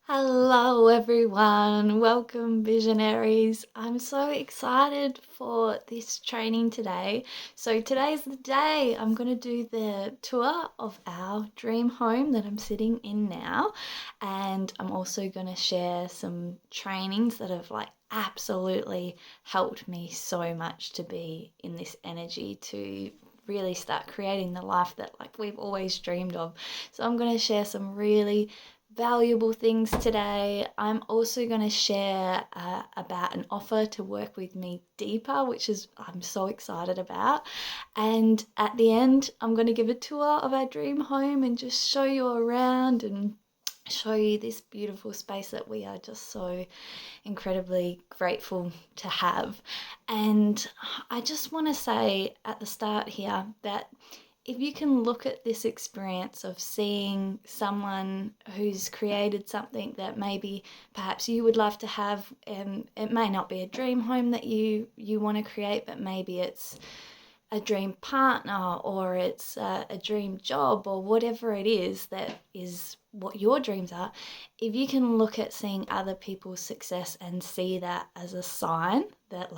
Hello, everyone. Welcome, visionaries. I'm so excited for this training today. So, today's the day I'm going to do the tour of our dream home that I'm sitting in now. And I'm also going to share some trainings that have absolutely helped me so much to be in this energy to really start creating the life that we've always dreamed of. So, I'm going to share some really valuable things today. I'm also going to share about an offer to work with me deeper, which is I'm so excited about. And at the end, I'm going to give a tour of our dream home and just show you around and show you this beautiful space that we are just so incredibly grateful to have. And I just want to say at the start here that if you can look at this experience of seeing someone who's created something that maybe perhaps you would love to have, and it may not be a dream home that you want to create, but maybe it's a dream partner or it's a dream job or whatever it is that is what your dreams are. If you can look at seeing other people's success and see that as a sign that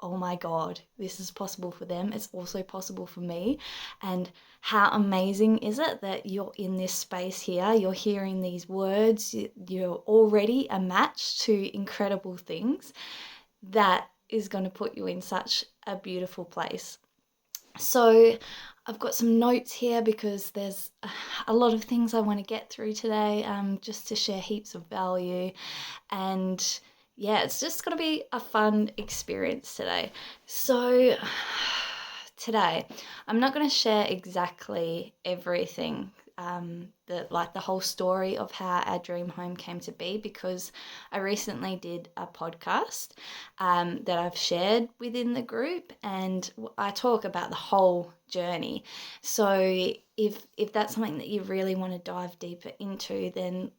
oh my God, this is possible for them. It's also possible for me. And how amazing is it that you're in this space here? You're hearing these words. You're already a match to incredible things. That is going to put you in such a beautiful place. So I've got some notes here because there's a lot of things I want to get through today, just to share heaps of value. And yeah, it's just going to be a fun experience today. So today, I'm not going to share exactly everything, the whole story of how our dream home came to be, because I recently did a podcast that I've shared within the group, and I talk about the whole journey. So if that's something that you really want to dive deeper into, then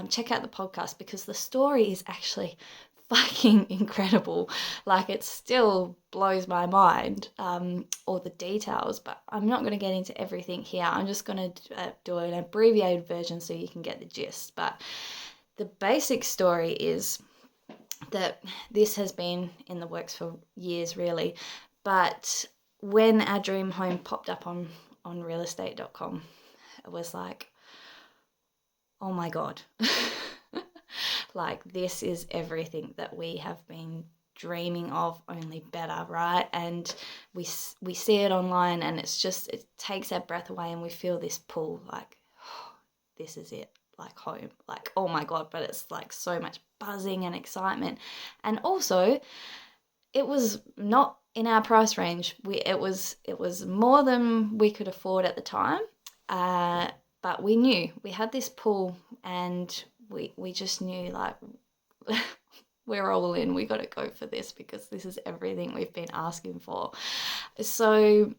check out the podcast, because the story is actually fucking incredible. It still blows my mind, all the details, but I'm not going to get into everything here. I'm just going to do an abbreviated version so you can get the gist. But the basic story is that this has been in the works for years, really. But when our dream home popped up on realestate.com, it was like, oh my God. This is everything that we have been dreaming of, only better, right? And we see it online, and it takes our breath away, and we feel this pull, oh, this is it, home, oh my God. But it's so much buzzing and excitement. And also, it was not in our price range. It was more than we could afford at the time, but we knew we had this pull, and we just knew we're all in. We got to go for this because this is everything we've been asking for. So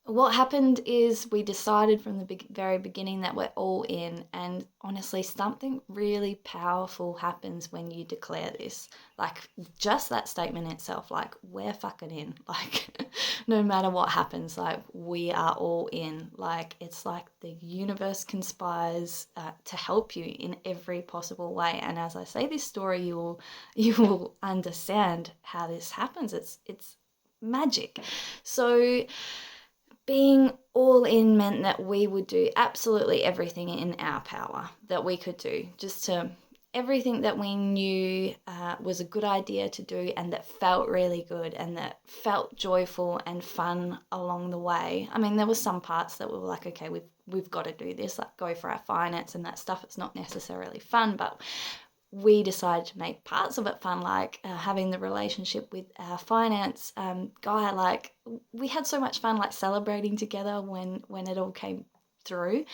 what happened is we decided from the very beginning that we're all in, and honestly, something really powerful happens when you declare this. Just that statement itself, we're fucking in. No matter what happens, we are all in. It's like the universe conspires to help you in every possible way. And as I say this story, you will understand how this happens. It's magic. So being all in meant that we would do absolutely everything in our power that we could do, just to everything that we knew was a good idea to do, and that felt really good, and that felt joyful and fun along the way. I mean, there were some parts that we were like, okay, we've got to do this, go for our finance and that stuff. It's not necessarily fun, but we decided to make parts of it fun, having the relationship with our finance guy. We had so much fun, celebrating together when it all came through.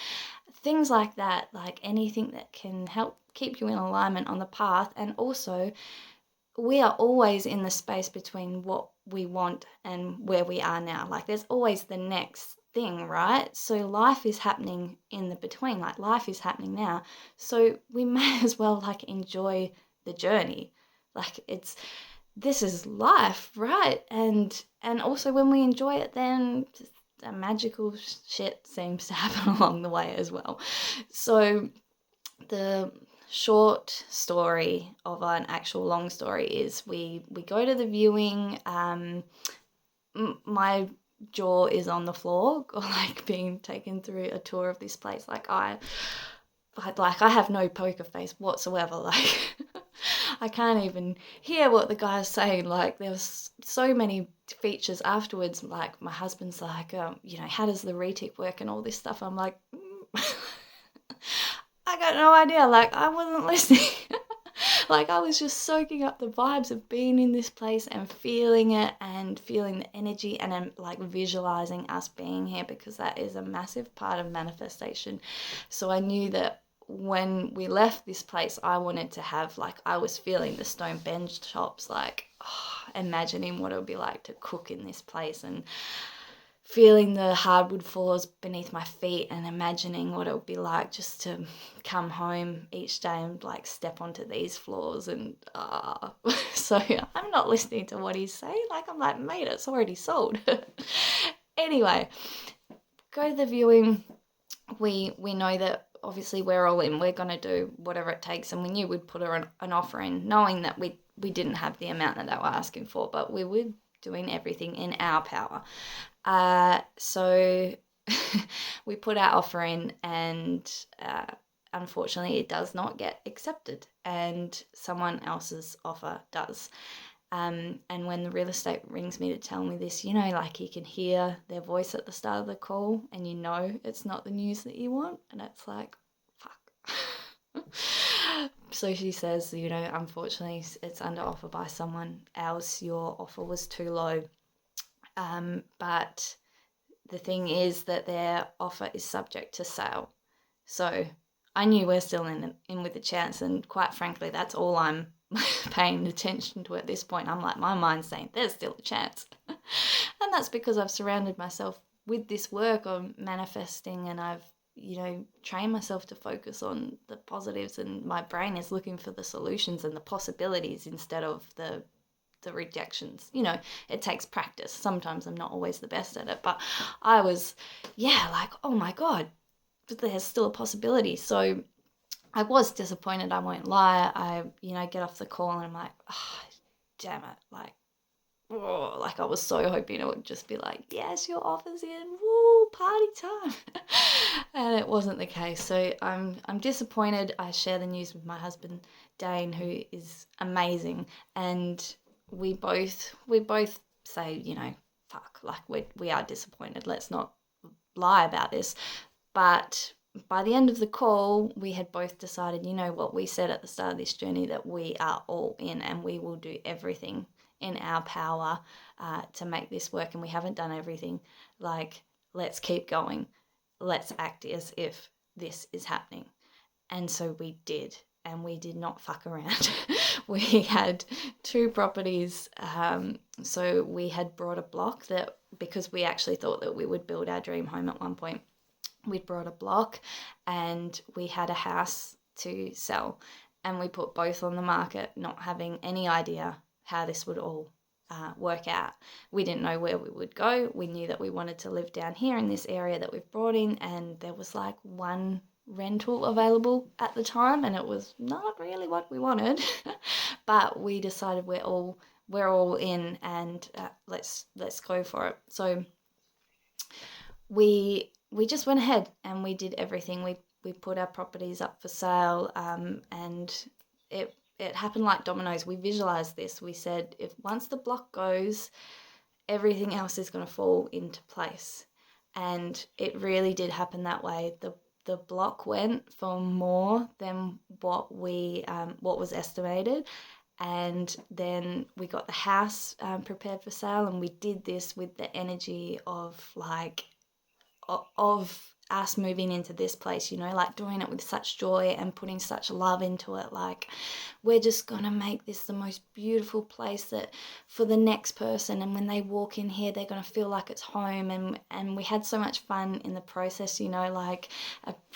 Things like that, anything that can help keep you in alignment on the path. And also, we are always in the space between what we want and where we are now. There's always the next thing, right? So life is happening in the between. Life is happening now. So we may as well enjoy the journey. This is life, right? And also when we enjoy it, then magical shit seems to happen along the way as well. So the short story of an actual long story is we go to the viewing. My jaw is on the floor, like being taken through a tour of this place. Like I have no poker face whatsoever. Like I can't even hear what the guy's saying. Like there was so many features afterwards. Like my husband's like, how does the retic work and all this stuff. I'm like, I got no idea. Like I wasn't listening. Like I was just soaking up the vibes of being in this place and feeling it and feeling the energy, and then like visualizing us being here, because that is a massive part of manifestation. So I knew that when we left this place, I wanted to have, like, I was feeling the stone bench tops, like imagining what it would be like to cook in this place, and feeling the hardwood floors beneath my feet, and imagining what it would be like just to come home each day and like step onto these floors. And so I'm not listening to what he's saying. Like I'm like, mate, it's already sold. Anyway, go to the viewing. We know that obviously we're all in. We're going to do whatever it takes, and we knew we'd put an offer in, knowing that we didn't have the amount that they were asking for, but we were doing everything in our power. So we put our offer in, and unfortunately it does not get accepted, and someone else's offer does. And when the real estate rings me to tell me this, like you can hear their voice at the start of the call, and it's not the news that you want, and it's like, fuck. So she says, unfortunately it's under offer by someone else. Your offer was too low. But the thing is that their offer is subject to sale. So I knew we're still in with a chance, and quite frankly, that's all I'm paying attention to at this point. I'm like, my mind's saying there's still a chance. And that's because I've surrounded myself with this work on manifesting, and I've trained myself to focus on the positives, and my brain is looking for the solutions and the possibilities instead of the rejections. It takes practice. Sometimes I'm not always the best at it, but I was, like, oh my God, but there's still a possibility. So I was disappointed, I won't lie. I, get off the call and I'm like, oh, damn it. Like, oh, like I was so hoping it would just be like, yes, your offer's in, woo, party time. And it wasn't the case. So I'm disappointed. I share the news with my husband, Dane, who is amazing, and we both say, fuck, like we are disappointed. Let's not lie about this. But by the end of the call, we had both decided, what we said at the start of this journey, that we are all in and we will do everything in our power to make this work. And we haven't done everything. Like, let's keep going. Let's act as if this is happening. And so we did. And we did not fuck around. We had 2 properties. So we had brought a block that, because we actually thought that we would build our dream home at one point, we'd brought a block, and we had a house to sell. And we put both on the market, not having any idea how this would all work out. We didn't know where we would go. We knew that we wanted to live down here in this area that we've brought in, and there was like one rental available at the time, and it was not really what we wanted. But we decided we're all in, and let's go for it. So we just went ahead and we did everything. We put our properties up for sale, and it happened like dominoes. We visualized this. We said, if once the block goes, everything else is going to fall into place. And it really did happen that way. The block went for more than what was estimated, and then we got the house prepared for sale, and we did this with the energy of us moving into this place, like doing it with such joy and putting such love into it. Like, we're just gonna make this the most beautiful place that for the next person, and when they walk in here, they're gonna feel like it's home. And we had so much fun in the process, like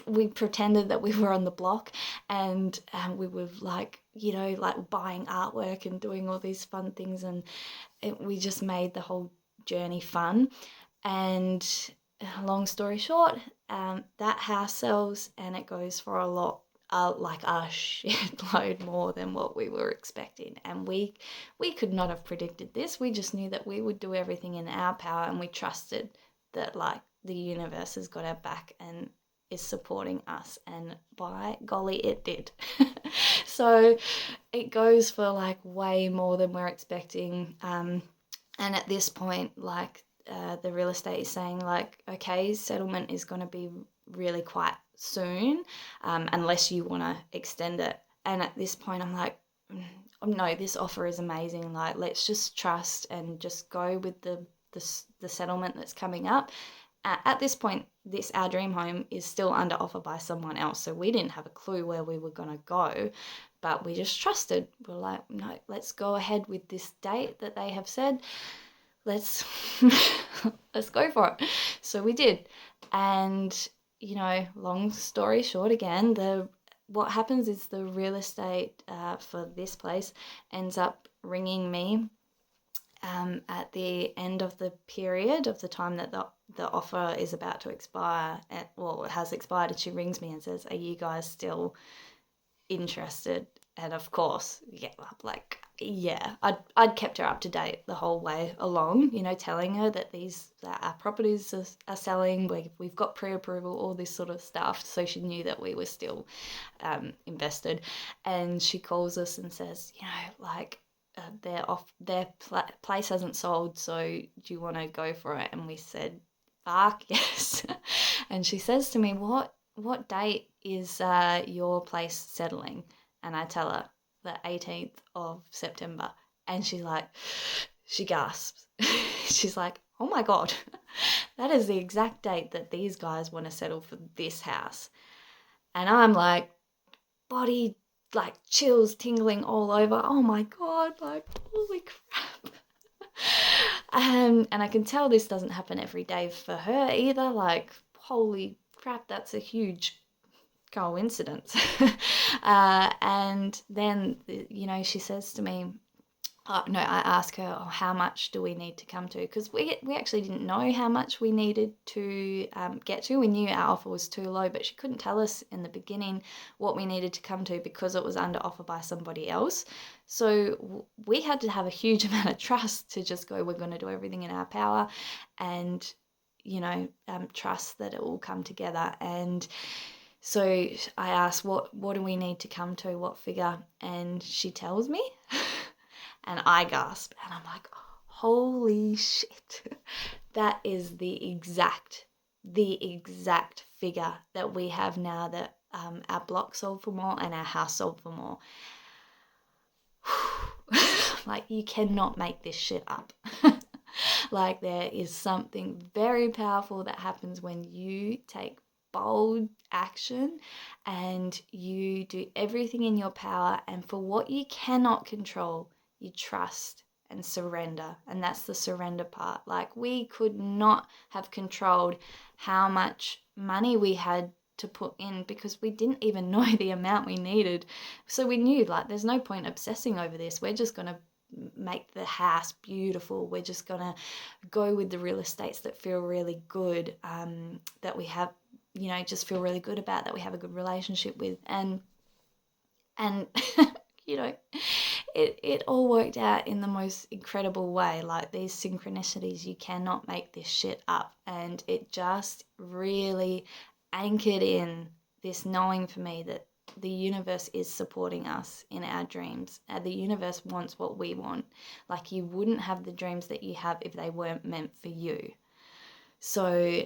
we pretended that we were on the block, and we were like, like buying artwork and doing all these fun things, and we just made the whole journey fun. And long story short, that house sells, and it goes for a lot like a shitload more than what we were expecting. And we could not have predicted this. We just knew that we would do everything in our power, and we trusted that like the universe has got our back and is supporting us, and by golly it did. So it goes for like way more than we're expecting, and at this point like the real estate is saying like, okay, settlement is going to be really quite soon, unless you want to extend it. And at this point I'm like, no, this offer is amazing, like let's just trust and just go with the settlement that's coming up. At this point, our dream home is still under offer by someone else, so we didn't have a clue where we were going to go, but we just trusted. We're like, no, let's go ahead with this date that they have said. Let's let's go for it. So we did. And long story short, again, what happens is the real estate for this place ends up ringing me at the end of the period of the time that the offer is about to expire. It has expired, and she rings me and says, are you guys still interested? And of course, yeah, I'd kept her up to date the whole way along, telling her that our properties are selling, we've got pre-approval, all this sort of stuff, so she knew that we were still invested. And she calls us and says, their place hasn't sold, so do you want to go for it? And we said, fuck yes. And she says to me, what date is your place settling? And I tell her the 18th of September. And she gasps. She's like, oh my God, that is the exact date that these guys want to settle for this house. And I'm like, body like chills tingling all over. Oh my God, like holy crap. And I can tell this doesn't happen every day for her either. Like, holy crap, that's a huge coincidence. And then, she says to me, no, I ask her, how much do we need to come to? Because we actually didn't know how much we needed to get to. We knew our offer was too low, but she couldn't tell us in the beginning what we needed to come to because it was under offer by somebody else. So we had to have a huge amount of trust to just go, we're going to do everything in our power, and, trust that it will come together. And so I asked, what do we need to come to, what figure? And she tells me. And I gasp, and I'm like, holy shit. That is the exact figure that we have now, that our block sold for more and our house sold for more. Like, you cannot make this shit up. Like, there is something very powerful that happens when you take bold action and you do everything in your power, and for what you cannot control, you trust and surrender. And that's the surrender part. Like, we could not have controlled how much money we had to put in because we didn't even know the amount we needed. So we knew, like, there's no point obsessing over this. We're just going to make the house beautiful. We're just going to go with the real estates that feel really good, that we have, just feel really good about, that we have a good relationship with. And it all worked out in the most incredible way. Like, these synchronicities, you cannot make this shit up. And it just really anchored in this knowing for me that the universe is supporting us in our dreams. The universe wants what we want. Like, you wouldn't have the dreams that you have if they weren't meant for you. So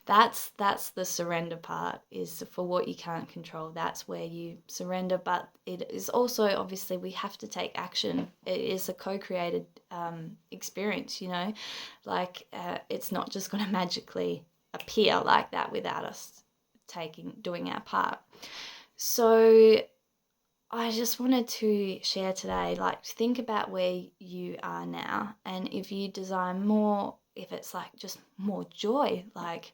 that's the surrender part, is for what you can't control. That's where you surrender. But it is also, obviously, we have to take action. It is a co-created experience, like it's not just going to magically appear like that without us doing our part. So I just wanted to share today, like, think about where you are now, and if you desire more, if it's like just more joy, like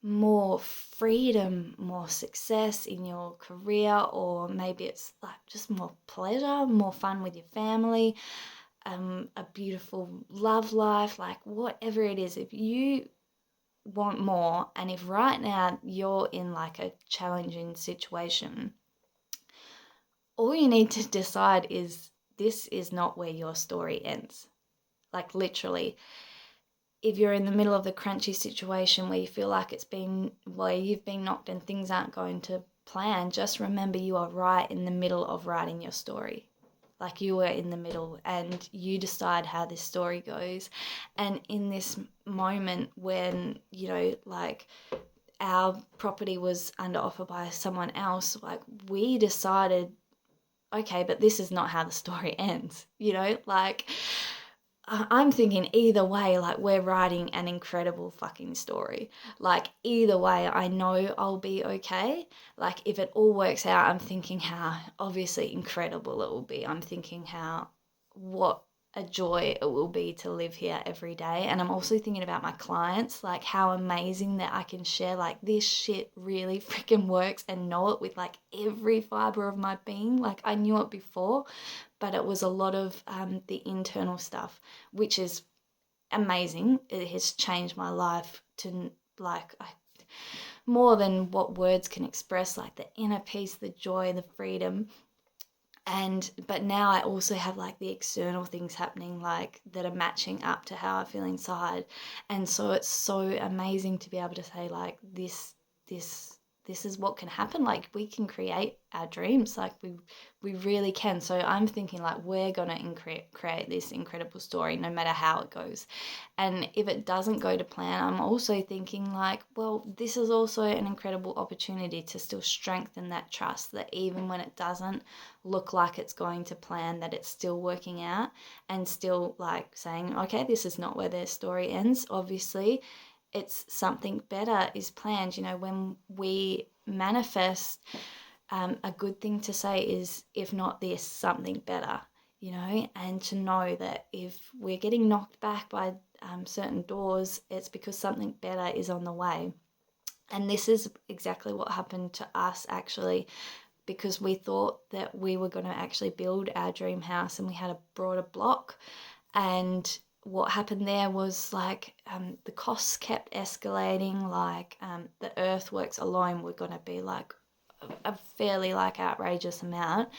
more freedom, more success in your career, or maybe it's like just more pleasure, more fun with your family, a beautiful love life, like whatever it is, if you want more, and if right now you're in like a challenging situation, all you need to decide is this is not where your story ends. Like literally, if you're in the middle of the crunchy situation where you feel like where you've been knocked and things aren't going to plan, just remember you are right in the middle of writing your story. Like you were in the middle and you decide how this story goes. And in this moment when, like our property was under offer by someone else, like we decided, okay, but this is not how the story ends, like I'm thinking either way, like we're writing an incredible fucking story. Like either way, I know I'll be okay. Like if it all works out, I'm thinking how obviously incredible it will be. I'm thinking what a joy it will be to live here every day. And I'm also thinking about my clients, like how amazing that I can share like this shit really freaking works and know it with like every fiber of my being. Like I knew it before, but it was a lot of the internal stuff, which is amazing. It has changed my life to like more than what words can express, like the inner peace, the joy, the freedom. But now I also have like the external things happening, like that are matching up to how I feel inside. And so it's so amazing to be able to say like this is what can happen. Like we can create our dreams, like we really can. So I'm thinking like we're gonna create this incredible story no matter how it goes. And if it doesn't go to plan, I'm also thinking like, well, this is also an incredible opportunity to still strengthen that trust, that even when it doesn't look like it's going to plan, that it's still working out, and still like saying, okay, this is not where their story ends. Obviously it's something better is planned. When we manifest, a good thing to say is, if not this, something better, and to know that if we're getting knocked back by certain doors, it's because something better is on the way. And this is exactly what happened to us actually, because we thought that we were going to actually build our dream house and we had a broader block. And what happened there was like the costs kept escalating. Like the earthworks alone were going to be like a fairly like outrageous amount.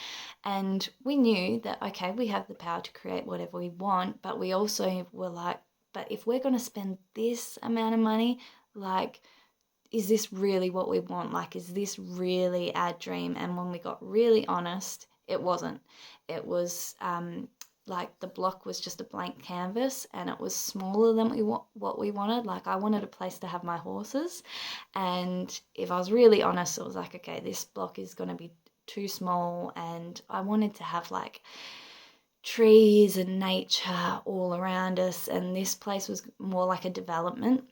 And we knew that, okay, we have the power to create whatever we want, but we also were like, but if we're going to spend this amount of money, like, is this really what we want? Like, is this really our dream? And when we got really honest, it wasn't. It was like the block was just a blank canvas, and it was smaller than what we wanted. Like I wanted a place to have my horses, and if I was really honest, it was like, okay, this block is going to be too small, and I wanted to have like trees and nature all around us, and this place was more like a development.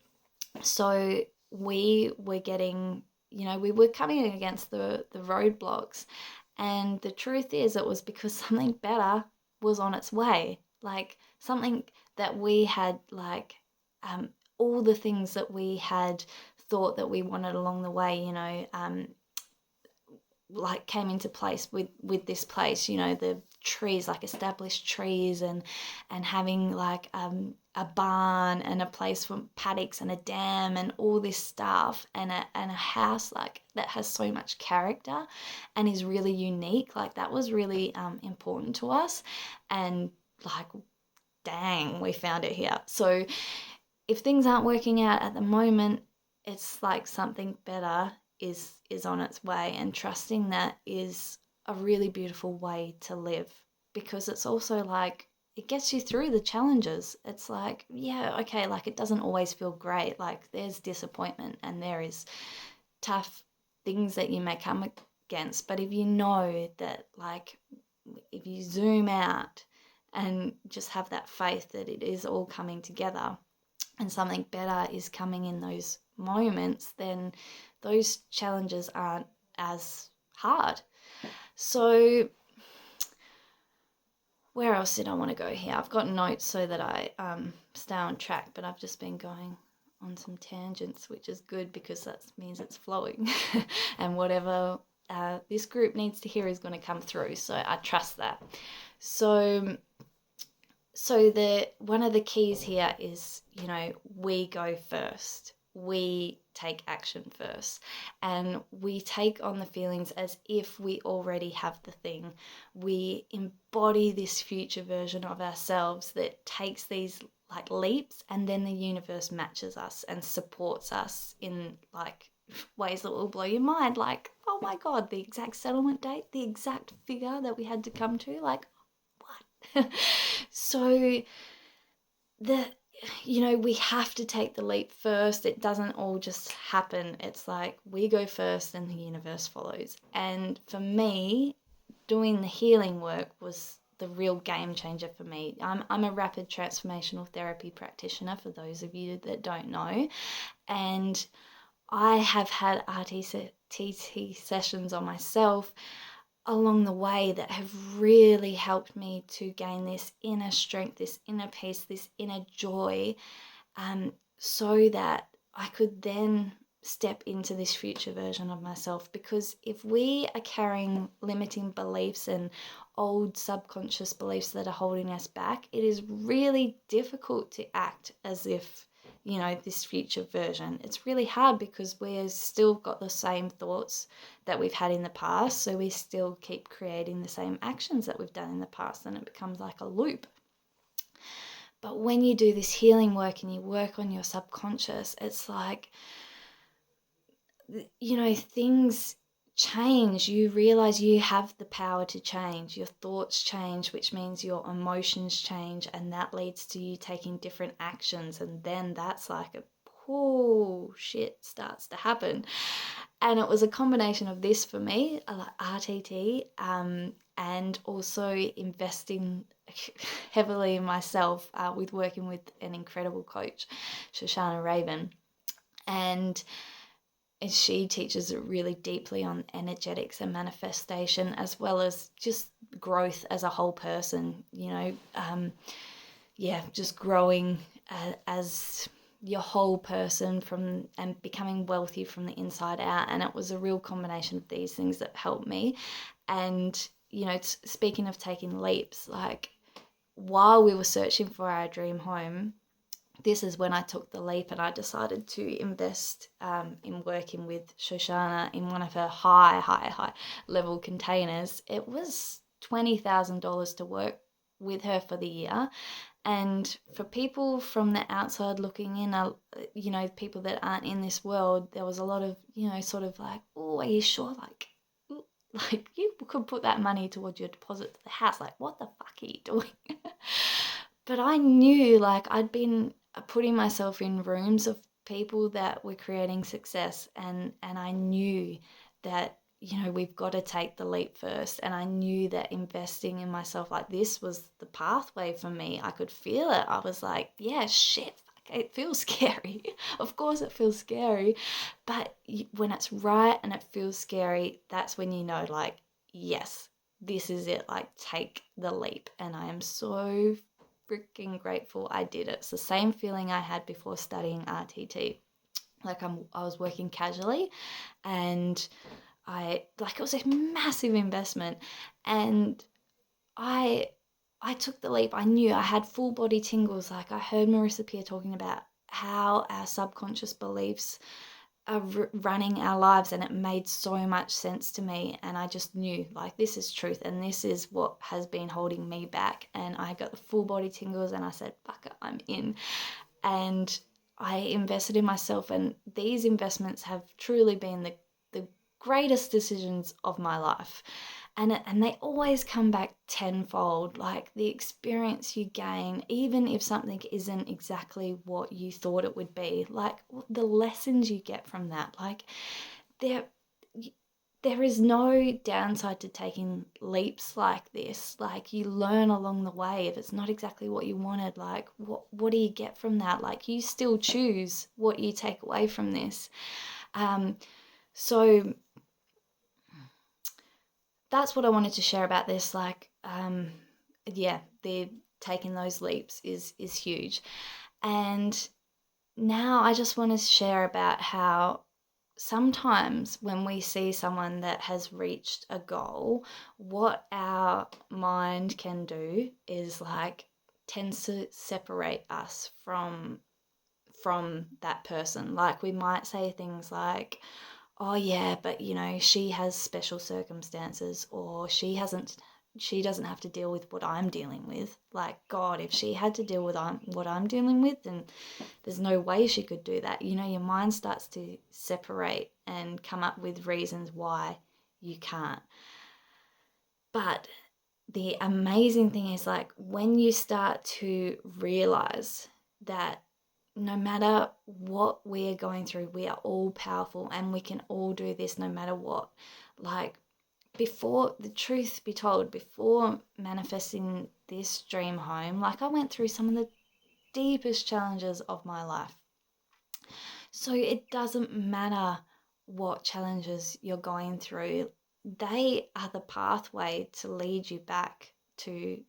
So we were getting, we were coming against the roadblocks. And the truth is, it was because something better was on its way. Like something that we had, like all the things that we had thought that we wanted along the way, like came into place with this place, the trees, like established trees, and having like a barn and a place for paddocks and a dam and all this stuff, and a house like that has so much character and is really unique. Like that was really important to us, and like dang, we found it here. So if things aren't working out at the moment, it's like something better is on its way, and trusting that is a really beautiful way to live, because it's also like it gets you through the challenges. It's like, yeah, okay, like it doesn't always feel great. Like there's disappointment and there is tough things that you may come against, but if you know that, like, if you zoom out and just have that faith that it is all coming together and something better is coming in those moments, then those challenges aren't as hard. So where else did I want to go here? I've got notes so that I stay on track, but I've just been going on some tangents, which is good because that means it's flowing and whatever this group needs to hear is going to come through. So I trust that. So the one of the keys here is, we go first. we take action first, and we take on the feelings as if we already have the thing. We embody this future version of ourselves that takes these like leaps, and then the universe matches us and supports us in like ways that will blow your mind, like, oh my god, the exact settlement date, the exact figure that we had to come to, like, what? So the we have to take the leap first. It doesn't all just happen. It's like we go first and the universe follows. And for me, doing the healing work was the real game changer for me. I'm a rapid transformational therapy practitioner, for those of you that don't know. And I have had RTT sessions on myself along the way that have really helped me to gain this inner strength, this inner peace, this inner joy, so that I could then step into this future version of myself. Because if we are carrying limiting beliefs and old subconscious beliefs that are holding us back, it is really difficult to act as if this future version. It's really hard because we've still got the same thoughts that we've had in the past, so we still keep creating the same actions that we've done in the past, and it becomes like a loop. But when you do this healing work and you work on your subconscious, it's like, things change. You realize you have the power to change. Your thoughts change, which means your emotions change, and that leads to you taking different actions. And then that's like shit starts to happen. And it was a combination of this for me, like RTT, and also investing heavily in myself with working with an incredible coach, Shoshana Raven. And she teaches really deeply on energetics and manifestation, as well as just growth as a whole person, just growing as your whole person and becoming wealthy from the inside out. And it was a real combination of these things that helped me. And, speaking of taking leaps, like while we were searching for our dream home, this is when I took the leap and I decided to invest in working with Shoshana in one of her high level containers. It was $20,000 to work with her for the year. And for people from the outside looking in, people that aren't in this world, there was a lot of, sort of like, oh, are you sure? Like you could put that money towards your deposit to the house. Like, what the fuck are you doing? But I knew, like, I'd been putting myself in rooms of people that were creating success, and I knew that we've got to take the leap first. And I knew that investing in myself like this was the pathway for me. I could feel it. I was like, yeah, shit, fuck, it feels scary. Of course it feels scary, but when it's right and it feels scary, that's when like, yes, this is it. Like, take the leap. And I am so freaking grateful I did it. It's the same feeling I had before studying RTT. Like, I was working casually, and it was a massive investment, and I took the leap. I knew I had full body tingles. Like, I heard Marissa Peer talking about how our subconscious beliefs are running our lives, and it made so much sense to me. And I just knew, like, this is truth, and this is what has been holding me back. And I got the full body tingles, and I said, fuck it, I'm in. And I invested in myself, and these investments have truly been the greatest decisions of my life. And they always come back tenfold. Like, the experience you gain, even if something isn't exactly what you thought it would be, like the lessons you get from that, like there is no downside to taking leaps like this. Like, you learn along the way. If it's not exactly what you wanted, like what do you get from that? Like, you still choose what you take away from this. So that's what I wanted to share about this. Like, the taking those leaps is huge. And now I just want to share about how sometimes when we see someone that has reached a goal, what our mind can do is like tends to separate us from from that person. Like we might say things like, oh yeah, but she has special circumstances, or she doesn't have to deal with what I'm dealing with. Like, God, if she had to deal with what I'm dealing with, then there's no way she could do that. Your mind starts to separate and come up with reasons why you can't. But the amazing thing is, like, when you start to realize that no matter what we are going through, we are all powerful and we can all do this no matter what. Like, before, the truth be told, before manifesting this dream home, like, I went through some of the deepest challenges of my life. So it doesn't matter what challenges you're going through, they are the pathway to lead you back to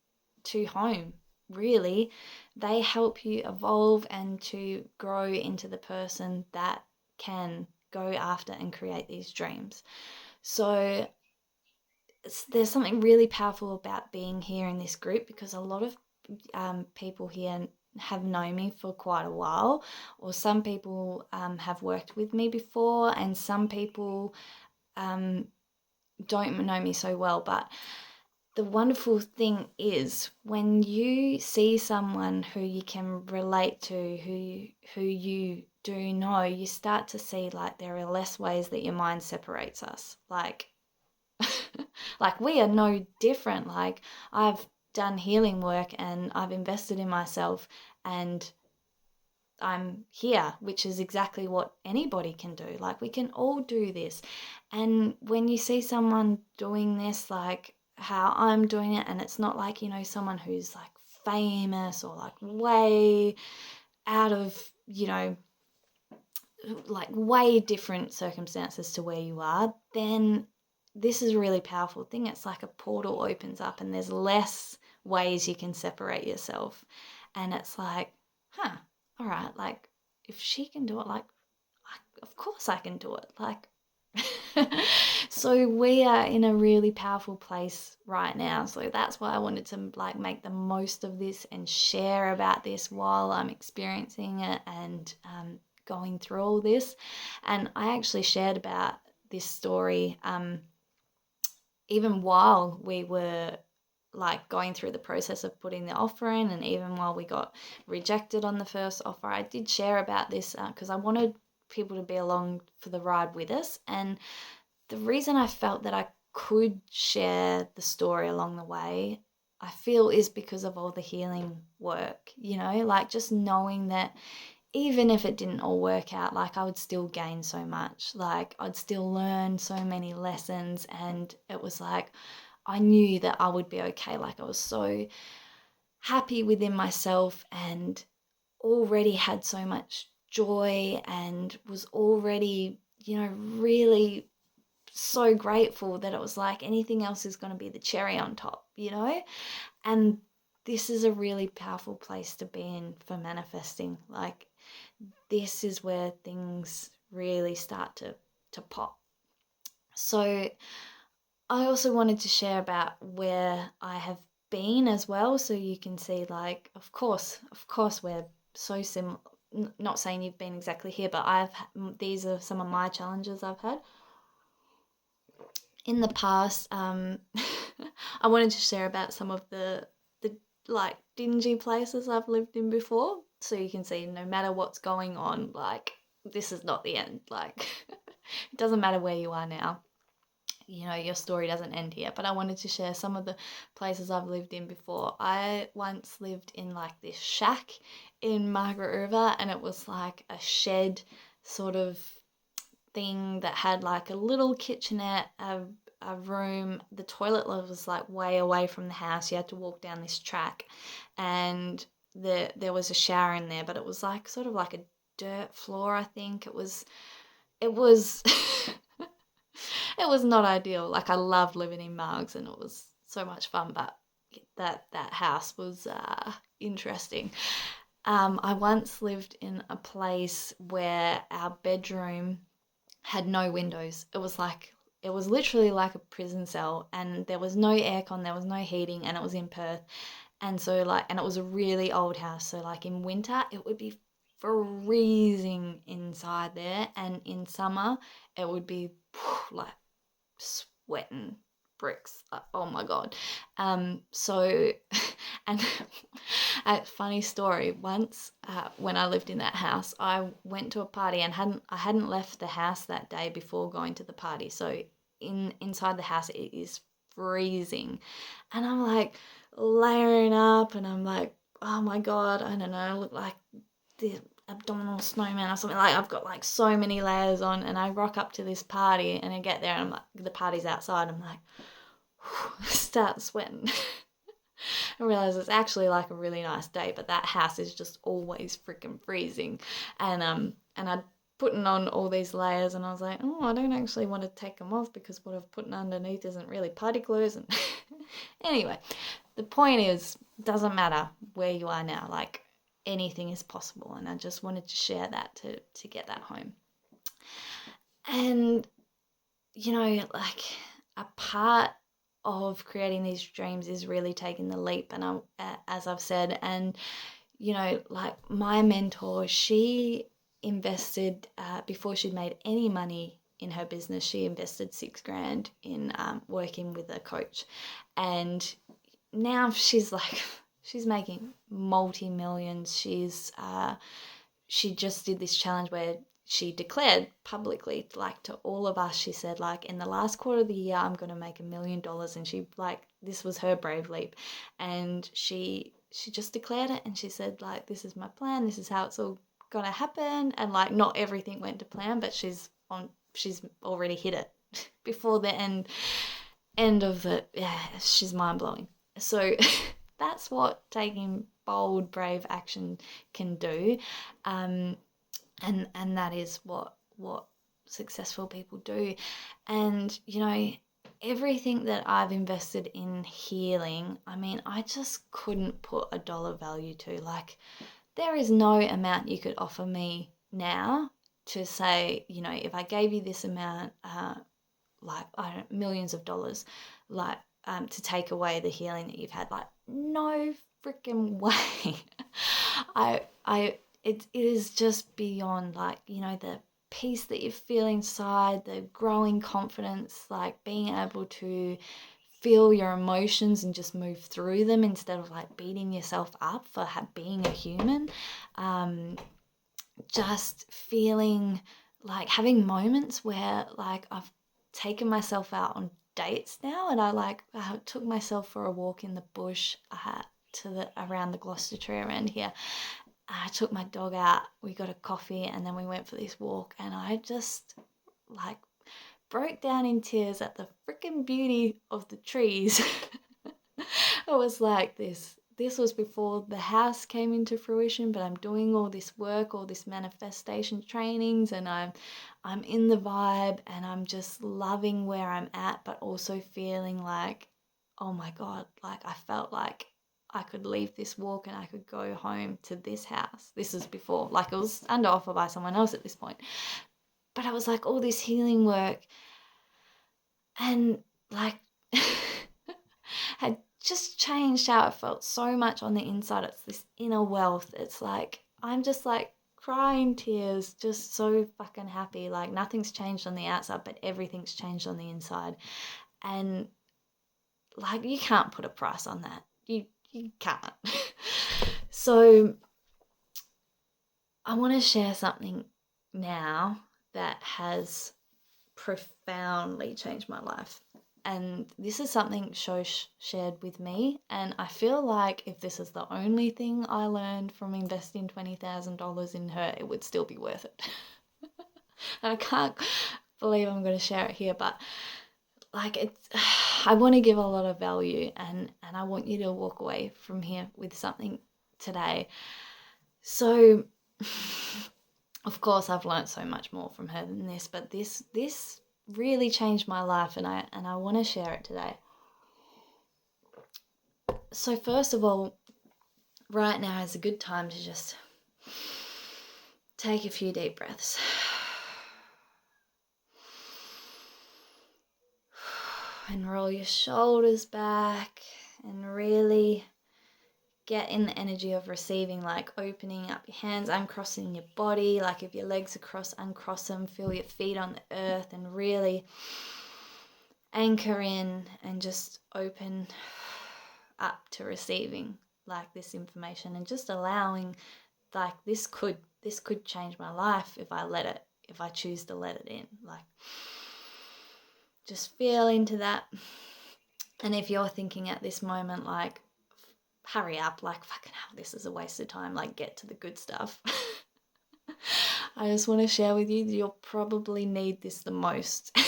home. Really, they help you evolve and to grow into the person that can go after and create these dreams. So there's something really powerful about being here in this group, because a lot of people here have known me for quite a while, or some people have worked with me before, and some people don't know me so well. But the wonderful thing is, when you see someone who you can relate to, who you do know, you start to see, like, there are less ways that your mind separates us. Like like, we are no different. Like, I've done healing work and I've invested in myself, and I'm here, which is exactly what anybody can do. Like, we can all do this. And when you see someone doing this, like how I'm doing it, and it's not like, someone who's like famous or like way out of, like way different circumstances to where you are, then this is a really powerful thing. It's like a portal opens up and there's less ways you can separate yourself. And it's like, all right, like, if she can do it, like, of course I can do it. Like, so we are in a really powerful place right now. So that's why I wanted to, like, make the most of this and share about this while I'm experiencing it and going through all this. And I actually shared about this story even while we were, like, going through the process of putting the offer in, and even while we got rejected on the first offer. I did share about this because I wanted people to be along for the ride with us. And the reason I felt that I could share the story along the way, I feel, is because of all the healing work, like, just knowing that even if it didn't all work out, like, I would still gain so much. Like, I'd still learn so many lessons, and it was like, I knew that I would be okay. Like, I was so happy within myself and already had so much joy, and was already, really so grateful that it was like anything else is going to be the cherry on top, And this is a really powerful place to be in for manifesting. Like, this is where things really start to pop. So I also wanted to share about where I have been as well, so you can see, like, of course we're so similar. Not saying you've been exactly here, but these are some of my challenges I've had in the past. I wanted to share about some of the like dingy places I've lived in before, so you can see, no matter what's going on, like, this is not the end. Like, it doesn't matter where you are now, your story doesn't end here. But I wanted to share some of the places I've lived in before. I once lived in, like, this shack in Margaret River, and it was like a shed sort of thing that had, like, a little kitchenette, a room. The toilet was, like, way away from the house. You had to walk down this track, and there was a shower in there, but it was like sort of like a dirt floor. I think it was it was not ideal. Like, I loved living in Margs and it was so much fun, but that house was interesting. I once lived in a place where our bedroom had no windows. It was literally like a prison cell, and there was no aircon, there was no heating, and it was in Perth. And so, like, and it was a really old house, so, like, in winter it would be freezing inside there, and in summer it would be like sweating bricks. Oh my god. So and a funny story, once when I lived in that house, I went to a party and I hadn't left the house that day before going to the party. So inside the house it is freezing, and I'm like layering up, and I'm like, oh my god, I don't know, I look like the abdominal snowman or something. Like, I've got like so many layers on, and I rock up to this party and I get there and I'm like, the party's outside, I'm like start sweating. I realize it's actually like a really nice day, but that house is just always freaking freezing. And I'd putting on all these layers, and I was like, oh, I don't actually want to take them off because what I've put underneath isn't really party clothes. And anyway, the point is, doesn't matter where you are now, like anything is possible, and I just wanted to share that to get that home. And like, a part of creating these dreams is really taking the leap, and as I've said, and like my mentor, she invested before she'd made any money in her business, she invested $6,000 in working with a coach, and now she's like she's making multi-millions. She just did this challenge where she declared publicly, like, to all of us, she said, like, in the last quarter of the year I'm going to make $1 million. And she, like, this was her brave leap, and she just declared it, and she said, like, this is my plan, this is how it's all gonna happen. And like, not everything went to plan, but she's already hit it before the end of the, yeah, she's mind-blowing. So that's what taking bold, brave action can do. And that is what successful people do. And everything that I've invested in healing, I mean, I just couldn't put a dollar value to. Like, there is no amount you could offer me now to say, if I gave you this amount, like, I don't know, millions of dollars, like, to take away the healing that you've had. Like, no freaking way. It is just beyond, like, the peace that you feel inside, the growing confidence, like being able to feel your emotions and just move through them instead of like beating yourself up for being a human. Just feeling like having moments where, like, I've taken myself out on dates now, and I took myself for a walk in the bush around the Gloucester Tree around here. I took my dog out, we got a coffee, and then we went for this walk, and I just like broke down in tears at the freaking beauty of the trees. It was like this was before the house came into fruition, but I'm doing all this work, all this manifestation trainings, and I'm in the vibe, and I'm just loving where I'm at, but also feeling like, oh my God, like I felt like I could leave this walk and I could go home to this house. This is before, like, it was under offer by someone else at this point. But I was like, all this healing work, and like had just changed how I felt so much on the inside. It's this inner wealth. It's like, I'm just like crying tears, just so fucking happy. Like, nothing's changed on the outside, but everything's changed on the inside. And like, you can't put a price on that. You can't. So I want to share something now that has profoundly changed my life. And this is something Shosh shared with me, and I feel like if this is the only thing I learned from investing $20,000 in her, it would still be worth it. And I can't believe I'm going to share it here, but like, I want to give a lot of value, and I want you to walk away from here with something today. So of course I've learned so much more from her than this, but this really changed my life, and I want to share it today. So first of all, right now is a good time to just take a few deep breaths. And roll your shoulders back, and really get in the energy of receiving, like opening up your hands, uncrossing your body. Like if your legs are crossed, uncross them, feel your feet on the earth, and really anchor in and just open up to receiving like this information, and just allowing, like, this could change my life if I choose to let it in. Like, just feel into that. And if you're thinking at this moment, like, hurry up, like, fucking hell, this is a waste of time, like, get to the good stuff. I just want to share with you, you'll probably need this the most.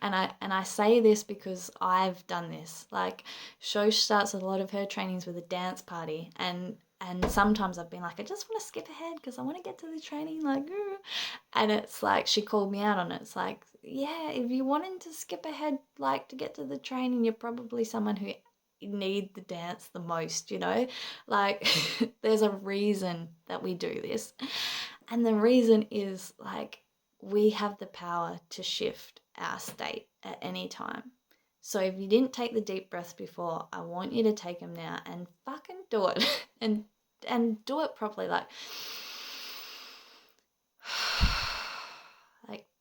And I say this because I've done this. Like, Shosh starts a lot of her trainings with a dance party, and sometimes I've been like, I just want to skip ahead because I want to get to the training, like, and it's like, she called me out on it. It's like, yeah, if you wanted to skip ahead, like, to get to the training, you're probably someone who need the dance the most, you know? Like, there's a reason that we do this. And the reason is, like, we have the power to shift our state at any time. So if you didn't take the deep breaths before, I want you to take them now and fucking do it. and do it properly. Like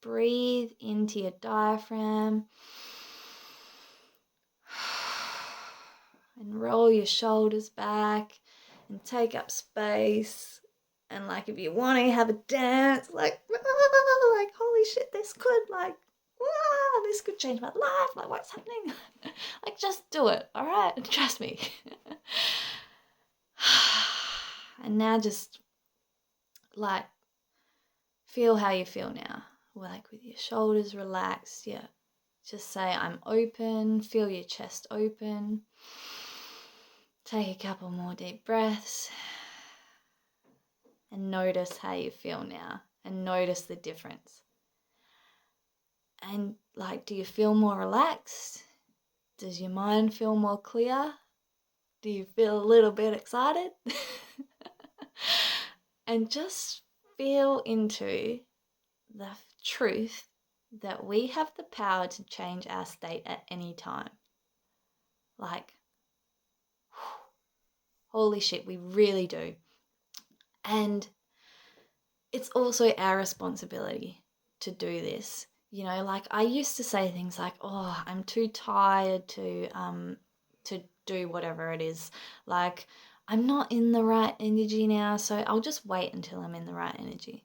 breathe into your diaphragm and roll your shoulders back and take up space. And like, if you want to have a dance, like holy shit, this could change my life. Like, what's happening? Like, just do it, all right? Trust me. And now just like feel how you feel now. Like with your shoulders relaxed, yeah. Just say, I'm open. Feel your chest open. Take a couple more deep breaths. And notice how you feel now. And notice the difference. And like, do you feel more relaxed? Does your mind feel more clear? Do you feel a little bit excited? And just feel into the truth that we have the power to change our state at any time. Like, holy shit, we really do. And it's also our responsibility to do this. You know, like, I used to say things like, oh, I'm too tired to do whatever it is. Like, I'm not in the right energy now, so I'll just wait until I'm in the right energy.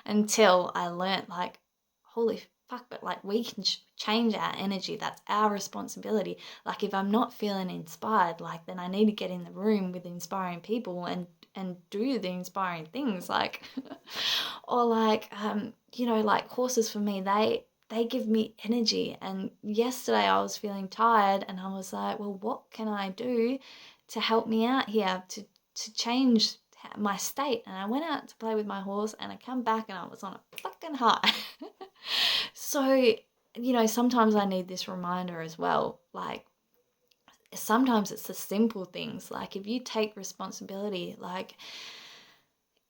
Until I learnt, like, holy fuck, but like, we can change our energy. That's our responsibility. Like, if I'm not feeling inspired, like, then I need to get in the room with inspiring people and do the inspiring things, like, or like, you know, like horses for me, they give me energy. And yesterday I was feeling tired and I was like, well, what can I do to help me out here to change my state? And I went out to play with my horse and I come back and I was on a fucking high. So, you know, sometimes I need this reminder as well. Like, sometimes it's the simple things. Like, if you take responsibility, like,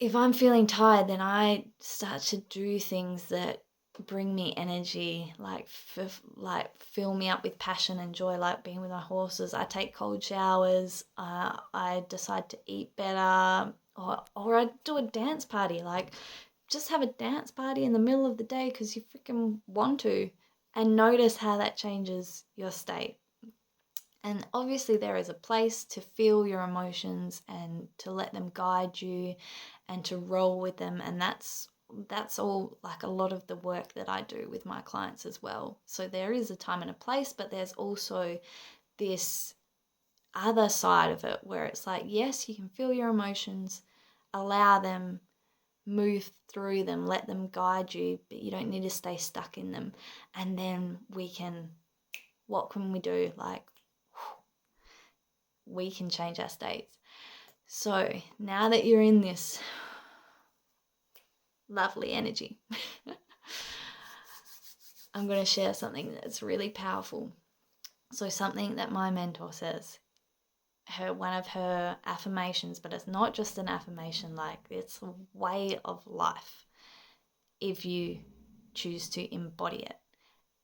if I'm feeling tired, then I start to do things that bring me energy, like fill me up with passion and joy, like being with my horses. I take cold showers. I decide to eat better, or I do a dance party. Like, just have a dance party in the middle of the day because you freaking want to, and notice how that changes your state. And obviously there is a place to feel your emotions and to let them guide you and to roll with them. And that's all, like, a lot of the work that I do with my clients as well. So there is a time and a place, but there's also this other side of it where it's like, yes, you can feel your emotions, allow them, move through them, let them guide you, but you don't need to stay stuck in them. And then what can we do? Like, we can change our states. So now that you're in this lovely energy, I'm going to share something that's really powerful. So something that my mentor says, one of her affirmations, but it's not just an affirmation, like, it's a way of life if you choose to embody it.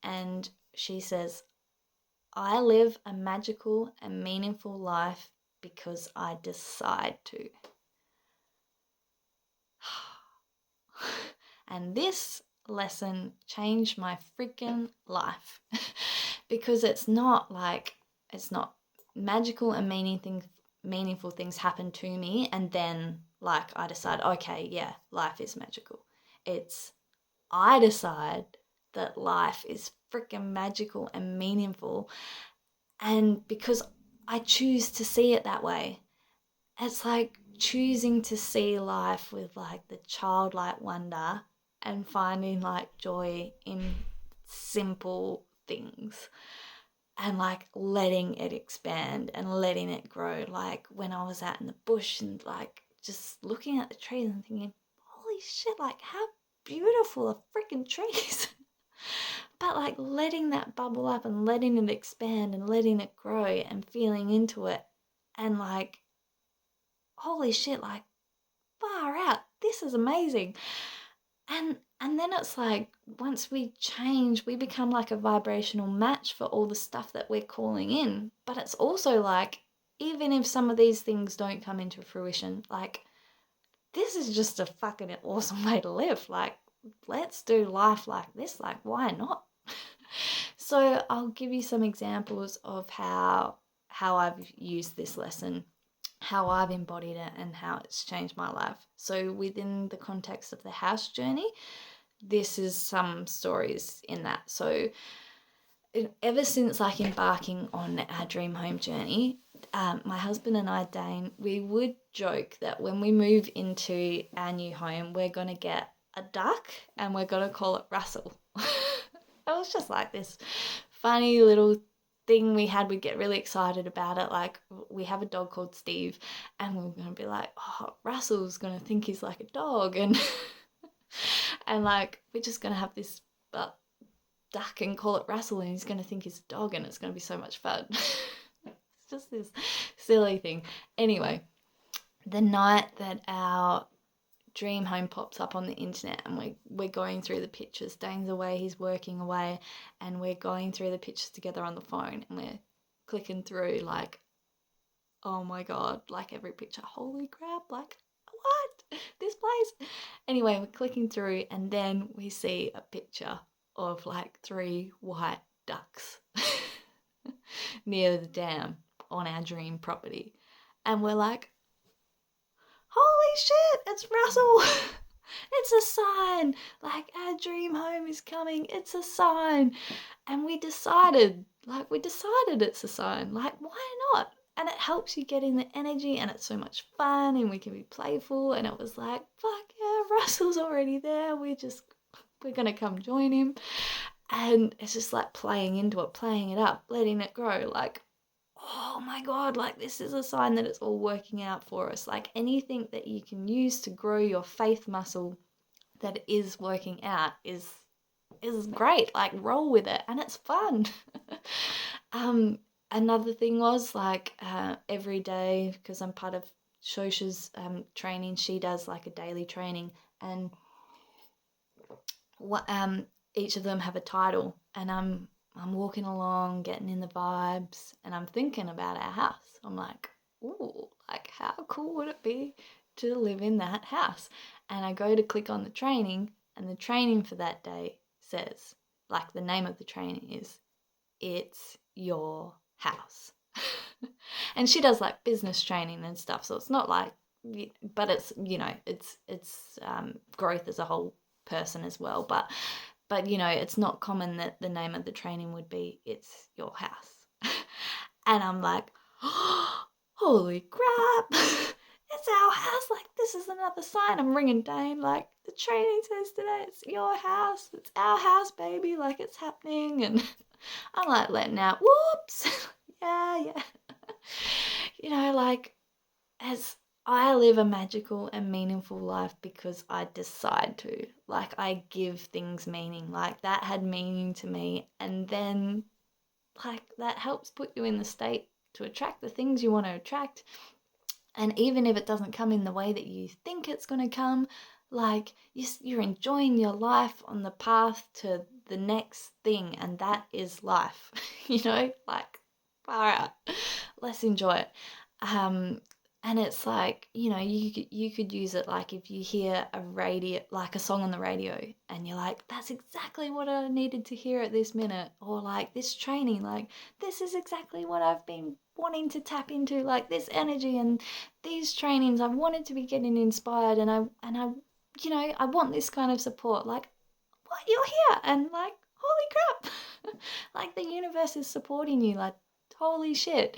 And she says, I live a magical and meaningful life because I decide to. And this lesson changed my freaking life because it's not magical and meaningful things happen to me and then like I decide, okay, yeah, life is magical. It's I decide that life is freaking magical and meaningful, and because I choose to see it that way. It's like choosing to see life with like the childlike wonder and finding like joy in simple things and like letting it expand and letting it grow. Like when I was out in the bush and like just looking at the trees and thinking, holy shit, like how beautiful are freaking trees. But like letting that bubble up and letting it expand and letting it grow and feeling into it and like, holy shit, like far out, this is amazing. And then it's like once we change, we become like a vibrational match for all the stuff that we're calling in. But it's also like, even if some of these things don't come into fruition, like this is just a fucking awesome way to live. Like, let's do life like this. Like, why not? So I'll give you some examples of how I've used this lesson, how I've embodied it, and how it's changed my life. So within the context of the house journey, this is some stories in that. So ever since like embarking on our dream home journey, my husband and I, Dane, we would joke that when we move into our new home, we're going to get a duck and we're going to call it Russell. It was just like this funny little thing we had. We'd get really excited about it. Like we have a dog called Steve and we were going to be like, oh, Russell's going to think he's like a dog. And and like we're just going to have this duck and call it Russell and he's going to think he's a dog and it's going to be so much fun. It's just this silly thing. Anyway, the night that our dream home pops up on the internet and we're going through the pictures, Dane's away, he's working away, and we're going through the pictures together on the phone and we're clicking through like, oh my god, like every picture, holy crap, like what, this place. Anyway, we're clicking through and then we see a picture of like 3 white ducks near the dam on our dream property, and we're like, holy shit, it's Russell. It's a sign. Like our dream home is coming. It's a sign. And we decided it's a sign. Like, why not? And it helps you get in the energy and it's so much fun and we can be playful. And it was like, fuck yeah, Russell's already there. We're going to come join him. And it's just like playing into it, playing it up, letting it grow. Like, oh my god, like this is a sign that it's all working out for us. Like anything that you can use to grow your faith muscle that is working out is great. Like roll with it and it's fun. Another thing was like every day, because I'm part of Shosha's training, she does like a daily training, and each of them have a title, and I'm walking along, getting in the vibes, and I'm thinking about our house. I'm like, ooh, like how cool would it be to live in that house? And I go to click on the training, and the training for that day says, like the name of the training is, It's Your House. And she does like business training and stuff, so it's not like, but it's, it's growth as a whole person as well, but it's not common that the name of the training would be It's Your House. And I'm like, oh, holy crap, it's our house. Like, this is another sign. I'm ringing Dane, like, the training says today it's your house. It's our house, baby. Like, it's happening. And I'm like letting out, whoops. Yeah. Like, as I live a magical and meaningful life because I decide to. Like, I give things meaning. Like, that had meaning to me. And then, like, that helps put you in the state to attract the things you want to attract. And even if it doesn't come in the way that you think it's going to come, like, you're enjoying your life on the path to the next thing. And that is life. Like, far out. Let's enjoy it. And it's like, you could use it like if you hear a radio, like a song on the radio, and you're like, that's exactly what I needed to hear at this minute, or like this training, like this is exactly what I've been wanting to tap into, like this energy and these trainings. I've wanted to be getting inspired, and I want this kind of support. Like, what, you're here, and like, holy crap, like the universe is supporting you, like, holy shit.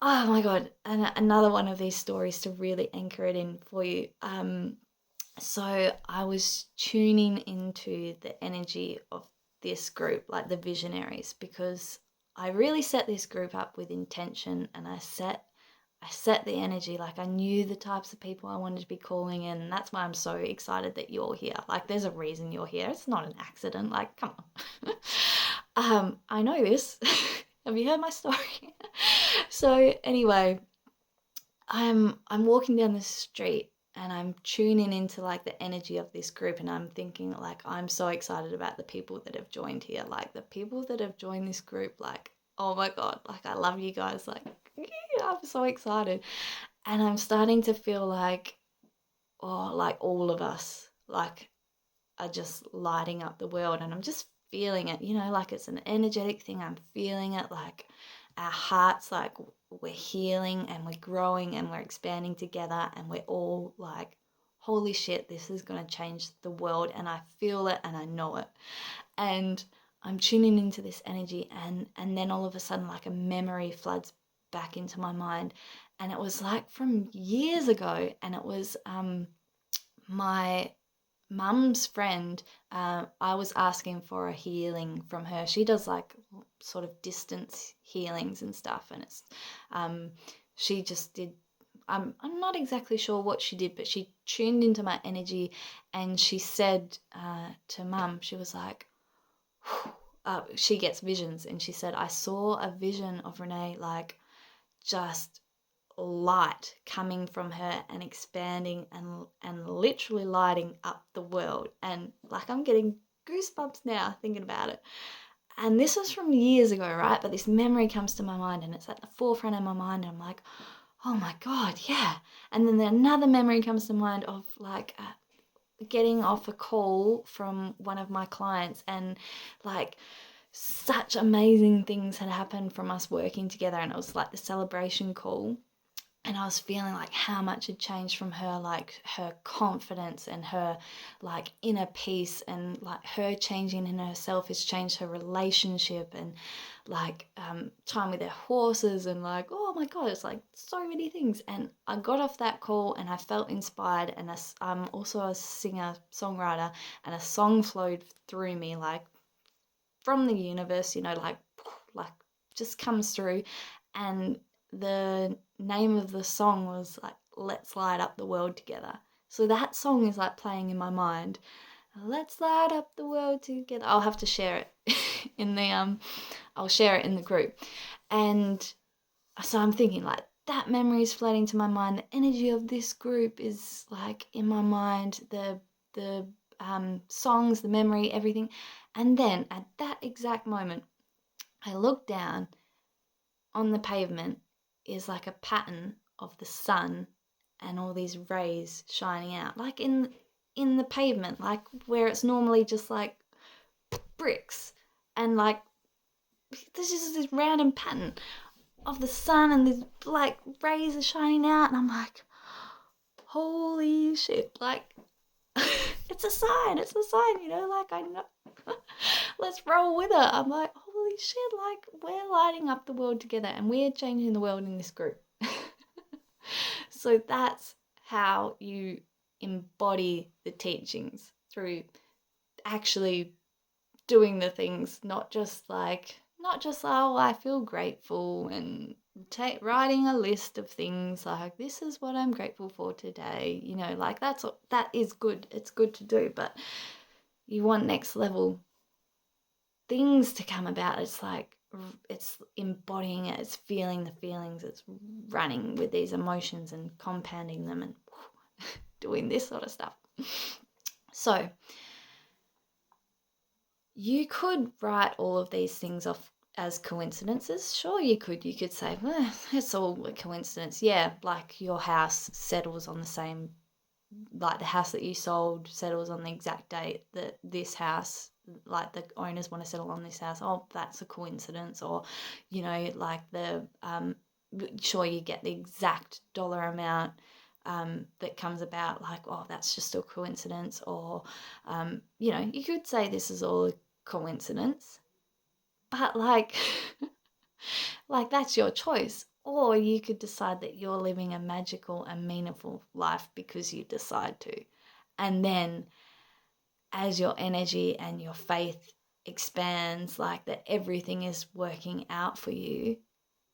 Oh my God. And another one of these stories to really anchor it in for you. So I was tuning into the energy of this group, like the visionaries, because I really set this group up with intention, and I set the energy, like I knew the types of people I wanted to be calling in, and that's why I'm so excited that you're here. Like there's a reason you're here. It's not an accident. Like, come on. I know this. Have you heard my story? So anyway, I'm walking down the street, and I'm tuning into like the energy of this group, and I'm thinking like I'm so excited about the people that have joined here. Like the people that have joined this group, like, oh my God, like I love you guys. Like, yeah, I'm so excited. And I'm starting to feel like, oh, like all of us like are just lighting up the world, and I'm just feeling it, like it's an energetic thing. I'm feeling it, like our hearts, like we're healing and we're growing and we're expanding together, and we're all like, holy shit, this is going to change the world, and I feel it and I know it. And I'm tuning into this energy, and then all of a sudden like a memory floods back into my mind, and it was like from years ago, and it was my mum's friend. I was asking for a healing from her. She does like sort of distance healings and stuff, and it's she just did. I'm not exactly sure what she did, but she tuned into my energy, and she said to mum, she was like, she gets visions, and she said, I saw a vision of Renee, like just light coming from her and expanding and literally lighting up the world. And like I'm getting goosebumps now thinking about it. And this was from years ago, right? But this memory comes to my mind, and it's at the forefront of my mind, and I'm like, oh my God, yeah. And then another memory comes to mind of like getting off a call from one of my clients, and like such amazing things had happened from us working together, and it was like the celebration call, and I was feeling like how much had changed from her, like her confidence and her like inner peace, and like her changing in herself has changed her relationship, and like time with their horses, and like, oh my God, it's like so many things. And I got off that call, and I felt inspired, and I'm also a singer songwriter, and a song flowed through me like from the universe, like just comes through. And the name of the song was like, Let's Light Up the World Together. So that song is like playing in my mind. Let's light up the world together. I'll have to share it in the I'll share it in the group. And so I'm thinking like that memory is flooding to my mind. The energy of this group is like in my mind, the songs, the memory, everything. And then at that exact moment, I look down. On the pavement is like a pattern of the sun and all these rays shining out, like in the pavement, like where it's normally just like bricks, and like there's just this random pattern of the sun, and these like rays are shining out, and I'm like, holy shit, like it's a sign, like I know. Let's roll with it. I'm like, holy shit, like we're lighting up the world together, and we're changing the world in this group. So that's how you embody the teachings, through actually doing the things, not just oh, I feel grateful, and writing a list of things like this is what I'm grateful for today. Like that is good. It's good to do, but you want next level things to come about. It's like it's embodying it, it's feeling the feelings, it's running with these emotions and compounding them, and doing this sort of stuff. So you could write all of these things off as coincidences. Sure, you could say, well, it's all a coincidence. Yeah, like your house settles on the same, like the house that you sold settles on the exact date that this house, like the owners want to settle on this house. Oh, that's a coincidence. Or, like sure, you get the exact dollar amount that comes about, like, oh, that's just a coincidence. Or, you could say this is all a coincidence, but like, like that's your choice. Or you could decide that you're living a magical and meaningful life because you decide to. And then as your energy and your faith expands, like that everything is working out for you,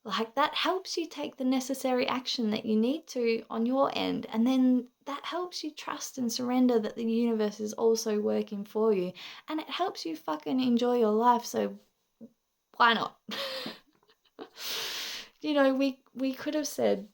like that helps you take the necessary action that you need to on your end. And then that helps you trust and surrender that the universe is also working for you. And it helps you fucking enjoy your life. So why not? We could have said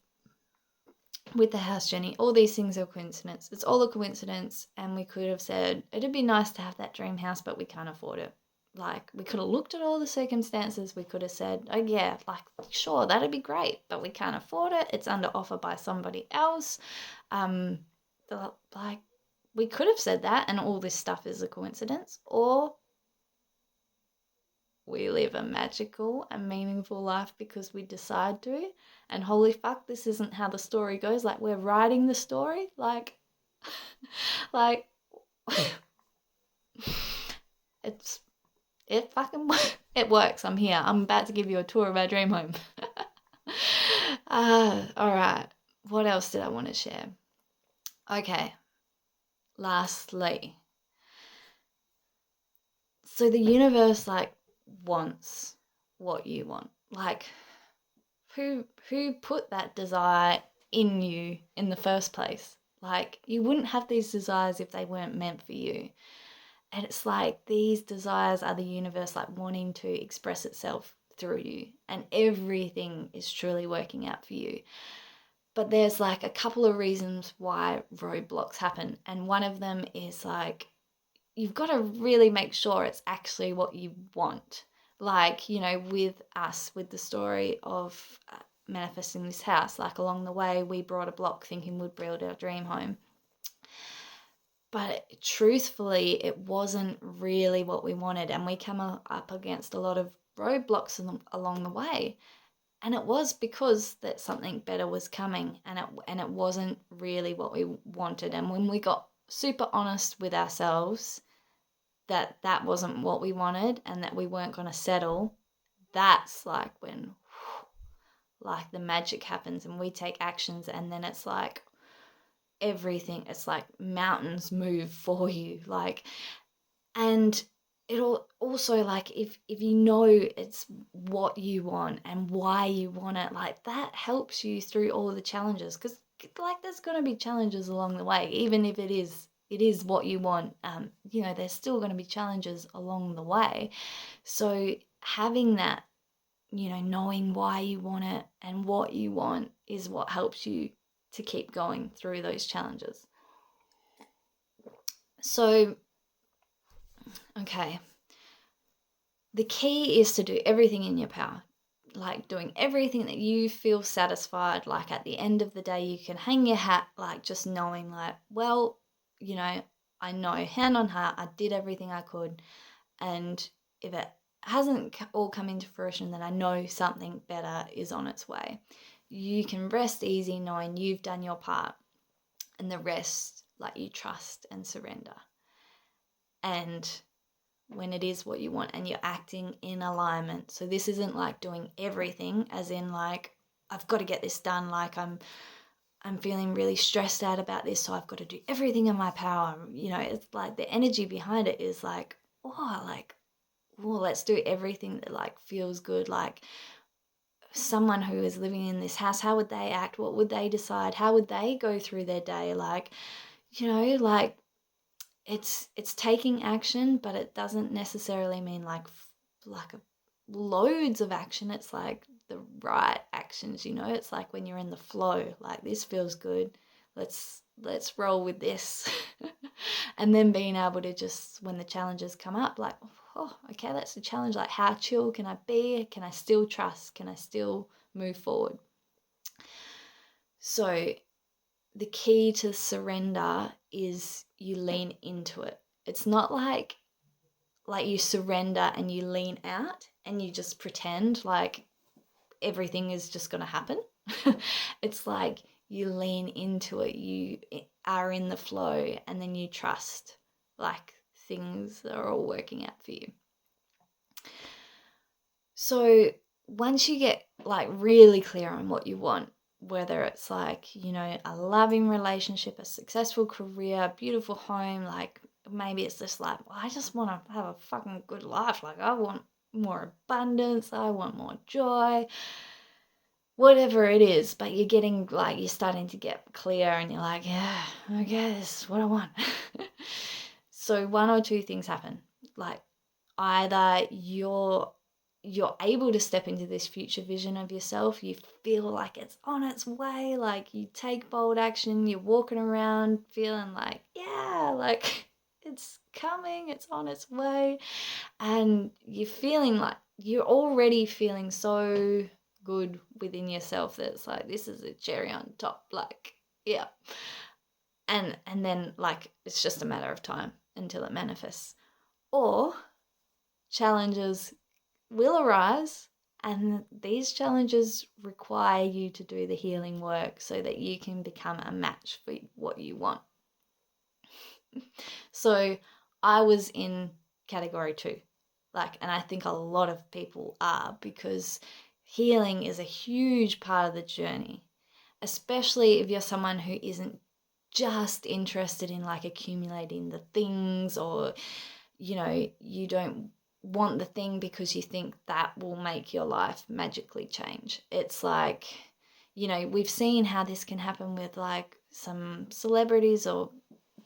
with the house journey, all these things are coincidence. It's all a coincidence. And we could have said, it'd be nice to have that dream house, but we can't afford it. Like, we could have looked at all the circumstances. We could have said, oh yeah, like, sure, that'd be great, but we can't afford it. It's under offer by somebody else. Like, we could have said that, and all this stuff is a coincidence. Or we live a magical and meaningful life because we decide to. And holy fuck, this isn't how the story goes. Like, we're writing the story. Like, like, it works. I'm here. I'm about to give you a tour of our dream home. All right. What else did I want to share? Okay. Lastly. So the universe, like, wants what you want. Like, who put that desire in you in the first place? Like, you wouldn't have these desires if they weren't meant for you. And it's like these desires are the universe, like, wanting to express itself through you, and everything is truly working out for you. But there's like a couple of reasons why roadblocks happen, and one of them is like, you've got to really make sure it's actually what you want. Like, with us, with the story of manifesting this house, like, along the way, we brought a block thinking we'd build our dream home. But truthfully, it wasn't really what we wanted. And we came up against a lot of roadblocks along the way. And it was because that something better was coming, and it wasn't really what we wanted. And when we got super honest with ourselves that wasn't what we wanted and that we weren't going to settle, that's like when like the magic happens and we take actions, and then it's like everything, it's like mountains move for you. Like, and it'll also, like, if you know it's what you want and why you want it, like, that helps you through all the challenges, because like there's going to be challenges along the way. Even if it is what you want, there's still going to be challenges along the way. So having that, knowing why you want it and what you want is what helps you to keep going through those challenges. So, okay, the key is to do everything in your power, like doing everything that you feel satisfied. Like, at the end of the day, you can hang your hat, like, just knowing, like, well, I know, hand on heart, I did everything I could. And if it hasn't all come into fruition, then I know something better is on its way. You can rest easy knowing you've done your part, and the rest, like, you trust and surrender. And when it is what you want and you're acting in alignment. So this isn't like doing everything as in like, I've got to get this done. Like, I'm feeling really stressed out about this, so I've got to do everything in my power. It's like the energy behind it is like, let's do everything that like feels good. Like, someone who is living in this house, how would they act? What would they decide? How would they go through their day? Like, like, it's taking action, but it doesn't necessarily mean like loads of action. It's like the right actions. It's like when you're in the flow, like, this feels good, let's roll with this. And then being able to just, when the challenges come up, like, oh, okay, that's a challenge. Like, how chill can I be? Can I still trust? Can I still move forward? So the key to surrender is you lean into it. It's not like you surrender and you lean out and you just pretend like everything is just going to happen. It's like you lean into it, you are in the flow, and then you trust like things are all working out for you. So once you get like really clear on what you want, whether it's like, you know, a loving relationship, a successful career, a beautiful home, like maybe it's just like, well, I just want to have a fucking good life. Like, I want more abundance, I want more joy, whatever it is, but you're getting like, you're starting to get clear and you're like, yeah, okay, this is what I want. So one or two things happen. Like, either you're able to step into this future vision of yourself, you feel like it's on its way, like you take bold action, you're walking around feeling like, yeah, like it's coming, it's on its way, and you're feeling like you're already feeling so good within yourself that it's like, this is a cherry on top, like, yeah. And then like it's just a matter of time until it manifests. Or challenges will arise, and these challenges require you to do the healing work so that you can become a match for what you want. So I was in category 2, like, and I think a lot of people are, because healing is a huge part of the journey, especially if you're someone who isn't just interested in like accumulating the things, or you know, you don't want the thing because you think that will make your life magically change. It's like, you know, we've seen how this can happen with like some celebrities or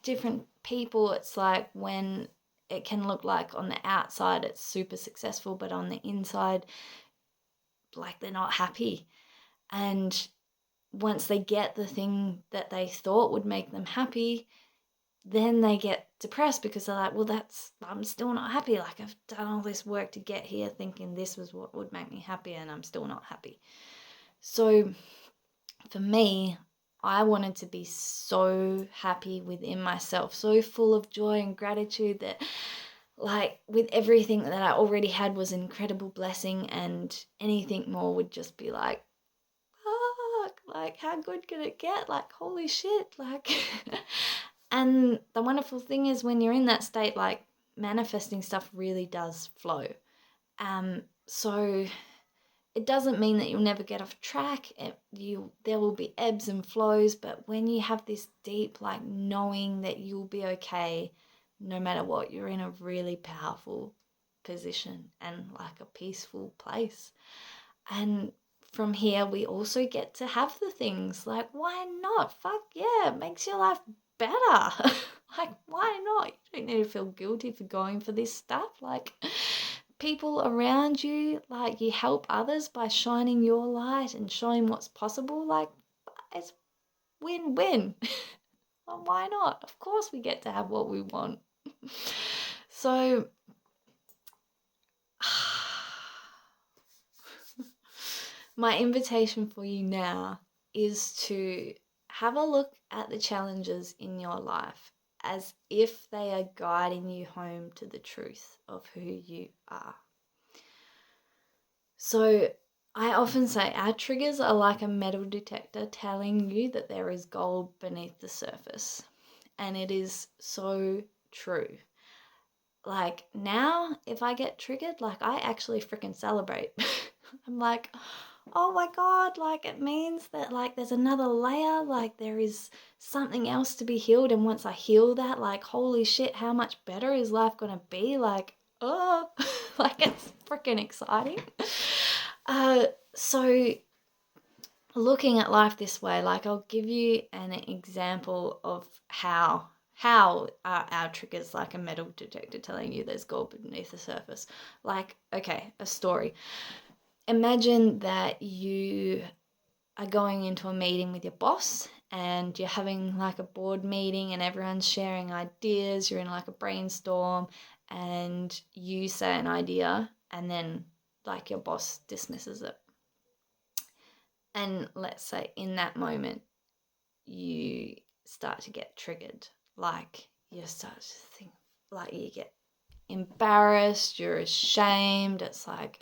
different people. It's like when it can look like on the outside it's super successful, but on the inside, like they're not happy. And once they get the thing that they thought would make them happy, then they get depressed because they're like, well, I'm still not happy. Like, I've done all this work to get here thinking this was what would make me happy, and I'm still not happy. So for me, I wanted to be so happy within myself, so full of joy and gratitude that like with everything that I already had was an incredible blessing, and anything more would just be like, fuck, like how good can it get? Like, holy shit, like. And the wonderful thing is when you're in that state, like manifesting stuff really does flow. So it doesn't mean that you'll never get off track. There will be ebbs and flows, but when you have this deep like knowing that you'll be okay no matter what, you're in a really powerful position and like a peaceful place. And from here, we also get to have the things like, why not? Fuck yeah, it makes your life better. Like, why not? You don't need to feel guilty for going for this stuff. Like, people around you, like, you help others by shining your light and showing what's possible. Like, it's win-win. Well, why not? Of course, we get to have what we want. So, my invitation for you now is to have a look at the challenges in your life as if they are guiding you home to the truth of who you are. So I often say our triggers are like a metal detector telling you that there is gold beneath the surface. And it is so true. Like now, if I get triggered, like I actually freaking celebrate. I'm like, oh my God, like it means that like there's another layer, like there is something else to be healed. And once I heal that, like, holy shit, how much better is life gonna be? Like, oh, like it's freaking exciting. So looking at life this way, like I'll give you an example of how are our triggers like a metal detector telling you there's gold beneath the surface. Like, okay, a story. Imagine that you are going into a meeting with your boss and you're having like a board meeting and everyone's sharing ideas, you're in like a brainstorm, and you say an idea and then like your boss dismisses it. And let's say in that moment you start to get triggered, like you start to think, like you get embarrassed, you're ashamed. It's like,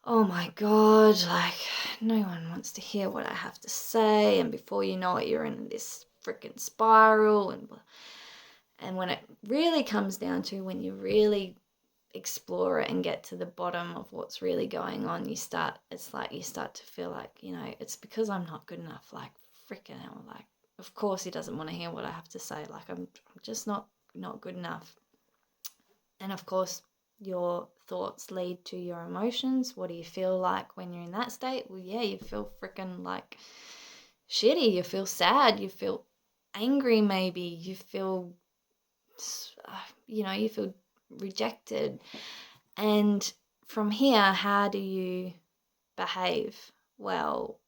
oh my God, like no one wants to hear what I have to say. And before you know it, you're in this freaking spiral. And when it really comes down to, when you really explore it and get to the bottom of what's really going on, it's like you start to feel like, it's because I'm not good enough. Like freaking hell, like of course he doesn't want to hear what I have to say. Like I'm just not good enough. And of course your thoughts lead to your emotions. What do you feel like when you're in that state? Well, yeah, you feel freaking like shitty. You feel sad. You feel angry. Maybe you feel you feel rejected. And from here, how do you behave? Well,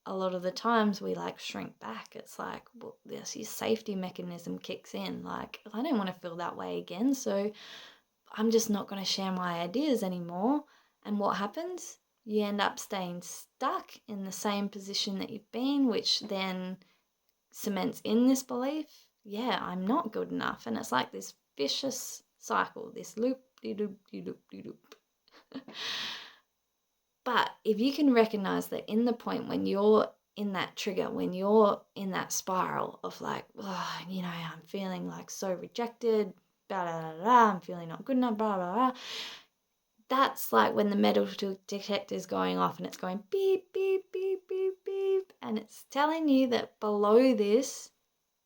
a lot of the times we like shrink back. It's like, well, this safety mechanism kicks in. Like, I don't want to feel that way again, so I'm just not going to share my ideas anymore. And what happens? You end up staying stuck in the same position that you've been, which then cements in this belief, yeah, I'm not good enough. And it's like this vicious cycle, this loop-de-loop-de-loop-de-loop. But if you can recognize that in the point when you're in that trigger, when you're in that spiral of like, I'm feeling like so rejected, blah, blah, blah, blah, I'm feeling not good enough, blah, blah, blah. That's like when the metal detector is going off and it's going beep, beep, beep, beep, beep. And it's telling you that below this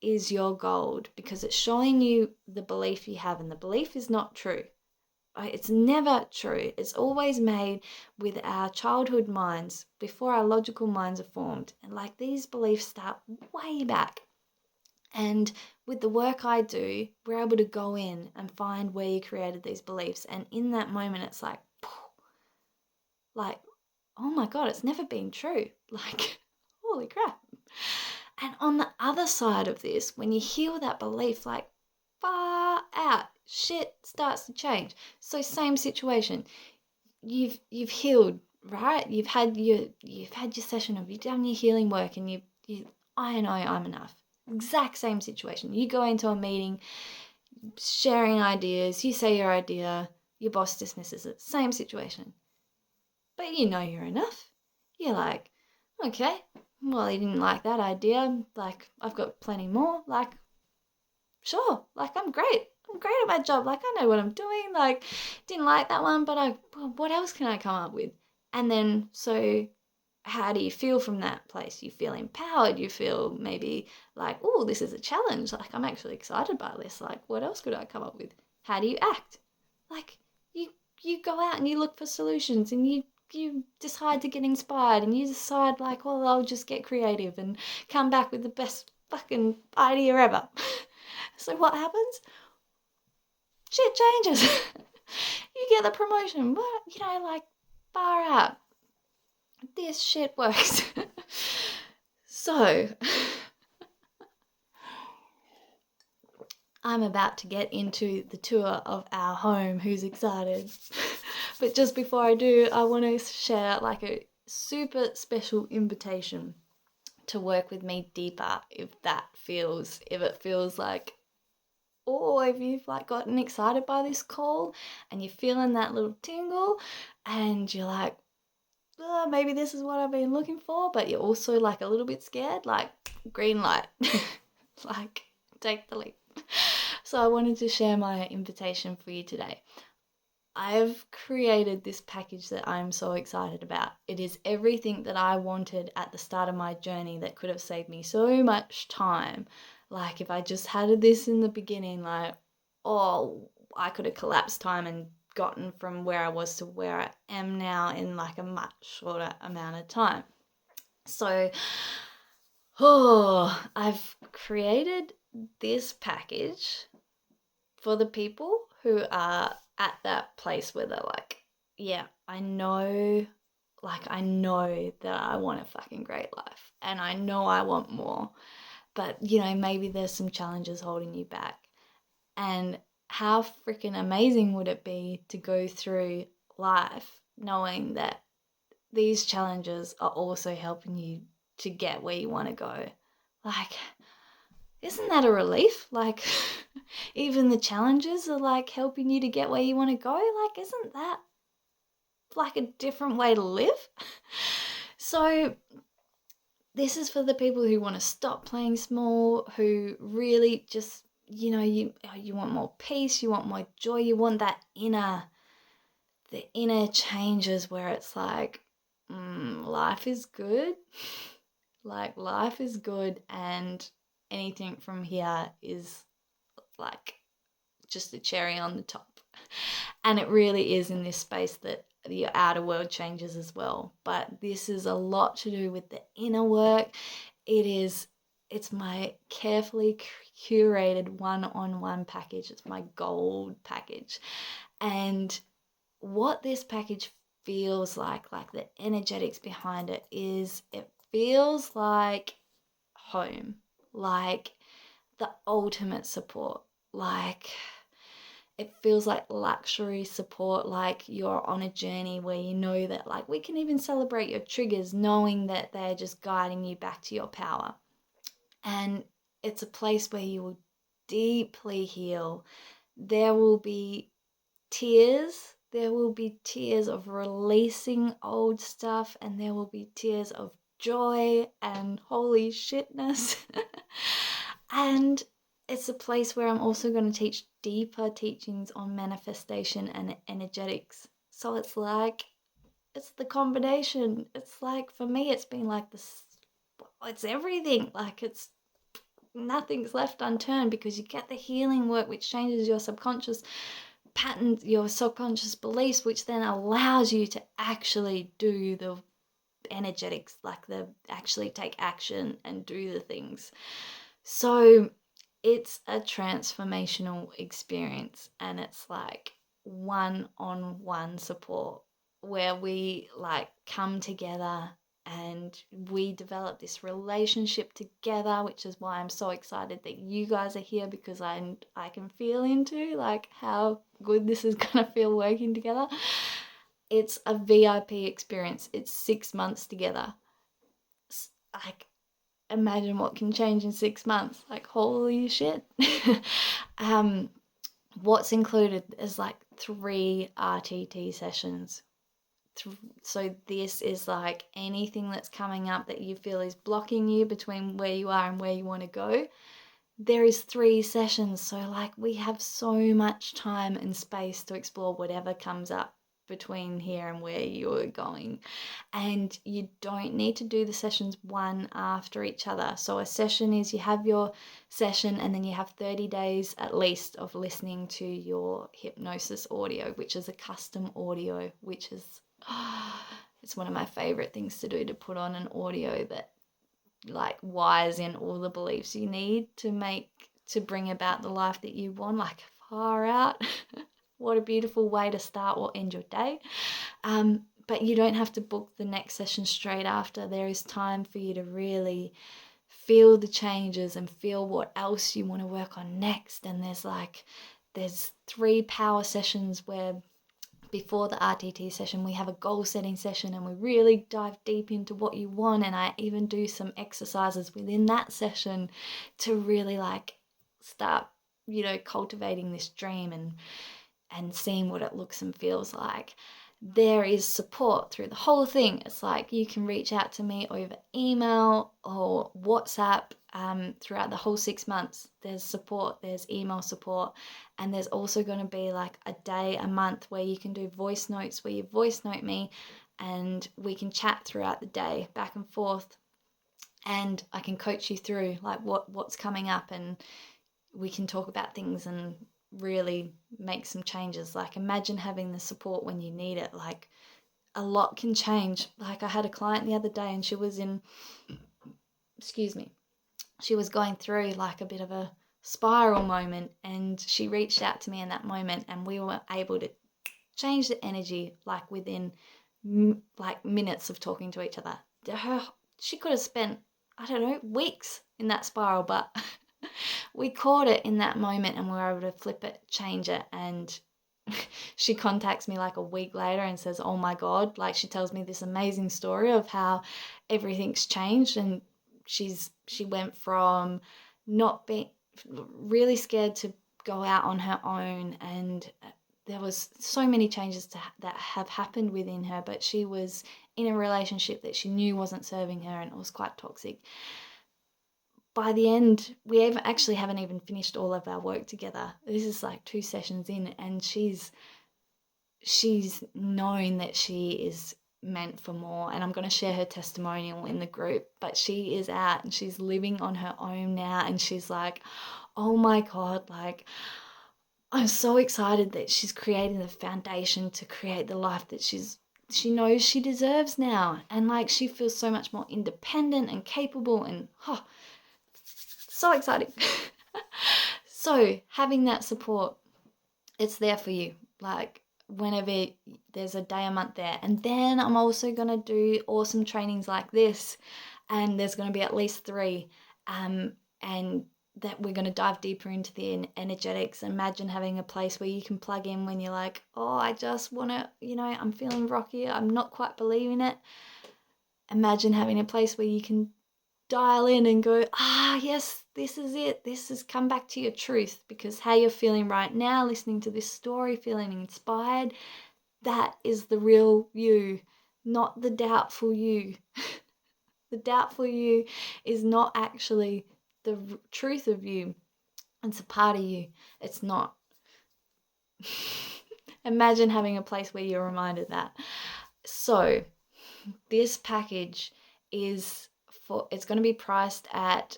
is your gold, because it's showing you the belief you have, and the belief is not true. It's never true. It's always made with our childhood minds before our logical minds are formed. And like these beliefs start way back. And with the work I do, we're able to go in and find where you created these beliefs. And in that moment, it's like, oh my God, it's never been true. Like, holy crap. And on the other side of this, when you heal that belief, like far out, shit starts to change. So same situation. You've healed, right? You've had your session, you've done your healing work, and you I know I'm enough. Exact same situation. You go into a meeting, sharing ideas, you say your idea, your boss dismisses it. Same situation. But you know you're enough. You're like, okay, well, he didn't like that idea. Like, I've got plenty more. Like, sure, like, I'm great. I'm great at my job. Like, I know what I'm doing. Like, didn't like that one, but what else can I come up with? And then, so how do you feel from that place? You feel empowered. You feel maybe like, oh, this is a challenge. Like, I'm actually excited by this. Like, what else could I come up with? How do you act? Like, you go out and you look for solutions, and you decide to get inspired, and you decide like, well, I'll just get creative and come back with the best fucking idea ever. So what happens? Shit changes. You get the promotion. What? Like, far out. This shit works. So I'm about to get into the tour of our home. Who's excited? But just before I do, I want to share like a super special invitation to work with me deeper if it feels like, or if you've like gotten excited by this call and you're feeling that little tingle and you're like, maybe this is what I've been looking for, but you're also like a little bit scared, like green light, like take the leap. So I wanted to share my invitation for you today. I've created this package that I'm so excited about. It is everything that I wanted at the start of my journey that could have saved me so much time. Like if I just had this in the beginning, like, oh, I could have collapsed time and gotten from where I was to where I am now in like a much shorter amount of time. So, I've created this package for the people who are at that place where they're like, yeah, I know that I want a fucking great life and I know I want more, but maybe there's some challenges holding you back. And how freaking amazing would it be to go through life knowing that these challenges are also helping you to get where you want to go? Like, isn't that a relief? Like, even the challenges are like helping you to get where you want to go. Like, isn't that like a different way to live? So this is for the people who want to stop playing small, who really just, you want more peace, you want more joy, you want that the inner changes where it's like, life is good. Like, life is good, and anything from here is like just the cherry on the top. And it really is in this space that the outer world changes as well. But this is a lot to do with the inner work. It's my carefully curated one-on-one package. It's my gold package. And what this package feels like the energetics behind it feels like home, like the ultimate support, like it feels like luxury support, like you're on a journey where you know that, like, we can even celebrate your triggers knowing that they're just guiding you back to your power. And it's a place where you will deeply heal. There will be tears. There will be tears of releasing old stuff, and there will be tears of joy and holy shitness. And it's a place where I'm also going to teach deeper teachings on manifestation and energetics. So it's the combination. It's like, for me, it's been like this, it's everything. Like, it's nothing's left unturned, because you get the healing work, which changes your subconscious patterns, your subconscious beliefs, which then allows you to actually do the energetics, like actually take action and do the things. So it's a transformational experience, and it's like one-on-one support where we like come together and we develop this relationship together, which is why I'm so excited that you guys are here, because I can feel into like how good this is gonna feel working together. It's a VIP experience. It's 6 months together. Like, imagine what can change in 6 months. Like, holy shit. What's included is like 3 RTT sessions. So this is like anything that's coming up that you feel is blocking you between where you are and where you want to go. There is 3 sessions. So like, we have so much time and space to explore whatever comes up between here and where you're going. And you don't need to do the sessions one after each other. So a session is, you have your session and then you have 30 days at least of listening to your hypnosis audio, which is a custom audio, which is it's one of my favorite things to do, to put on an audio that like wires in all the beliefs you need to bring about the life that you want. Like, far out. What a beautiful way to start or end your day. But you don't have to book the next session straight after. There is time for you to really feel the changes and feel what else you want to work on next. And there's 3 power sessions where before the RTT session, we have a goal setting session and we really dive deep into what you want. And I even do some exercises within that session to really like start, cultivating this dream and seeing what it looks and feels like. There is support through the whole thing. It's like you can reach out to me over email or WhatsApp throughout the whole 6 months. There's support, there's email support, and there's also going to be like a day a month where you can do voice notes, where you voice note me and we can chat throughout the day back and forth, and I can coach you through like what's coming up, and we can talk about things and really make some changes. Like, imagine having the support when you need it. Like, a lot can change. Like, I had a client the other day and she was she was going through like a bit of a spiral moment, and she reached out to me in that moment and we were able to change the energy like within like minutes of talking to each other. She could have spent, I don't know, weeks in that spiral, but we caught it in that moment and we were able to flip it, change it. And she contacts me like a week later and says, oh my God, like she tells me this amazing story of how everything's changed. And she went from not being really scared to go out on her own, and there was so many changes that have happened within her, but she was in a relationship that she knew wasn't serving her and it was quite toxic. By the end, we actually haven't even finished all of our work together. This is like 2 sessions in, and she's known that she is meant for more, and I'm going to share her testimonial in the group. But she is out and she's living on her own now, and she's like, oh my God, like I'm so excited that she's creating the foundation to create the life that she knows she deserves now. And like she feels so much more independent and capable, and so exciting. So having that support, it's there for you. Like whenever there's a day a month there. And then I'm also going to do awesome trainings like this, and there's going to be at least 3, and that we're going to dive deeper into the energetics. Imagine having a place where you can plug in when you're like, oh, I just want to, I'm feeling rocky, I'm not quite believing it. Imagine having a place where you can dial in and go, yes, this is it. This is come back to your truth, because how you're feeling right now, listening to this story, feeling inspired, that is the real you, not the doubtful you. The doubtful you is not actually the truth of you. It's a part of you. It's not. Imagine having a place where you're reminded that. So this package is it's going to be priced at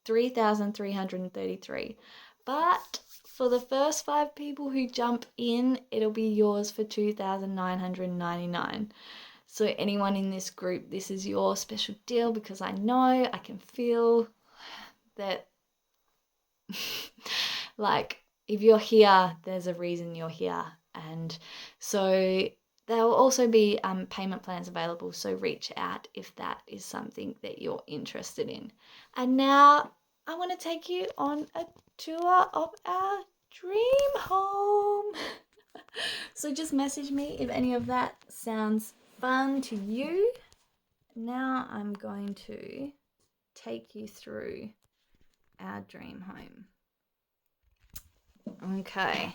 $3,333, but for the first 5 people who jump in, it'll be yours for $2,999. So anyone in this group, this is your special deal, because I know, I can feel that like if you're here, there's a reason you're here. And so there will also be payment plans available, so reach out if that is something that you're interested in. And now I want to take you on a tour of our dream home. So just message me if any of that sounds fun to you. Now I'm going to take you through our dream home. Okay.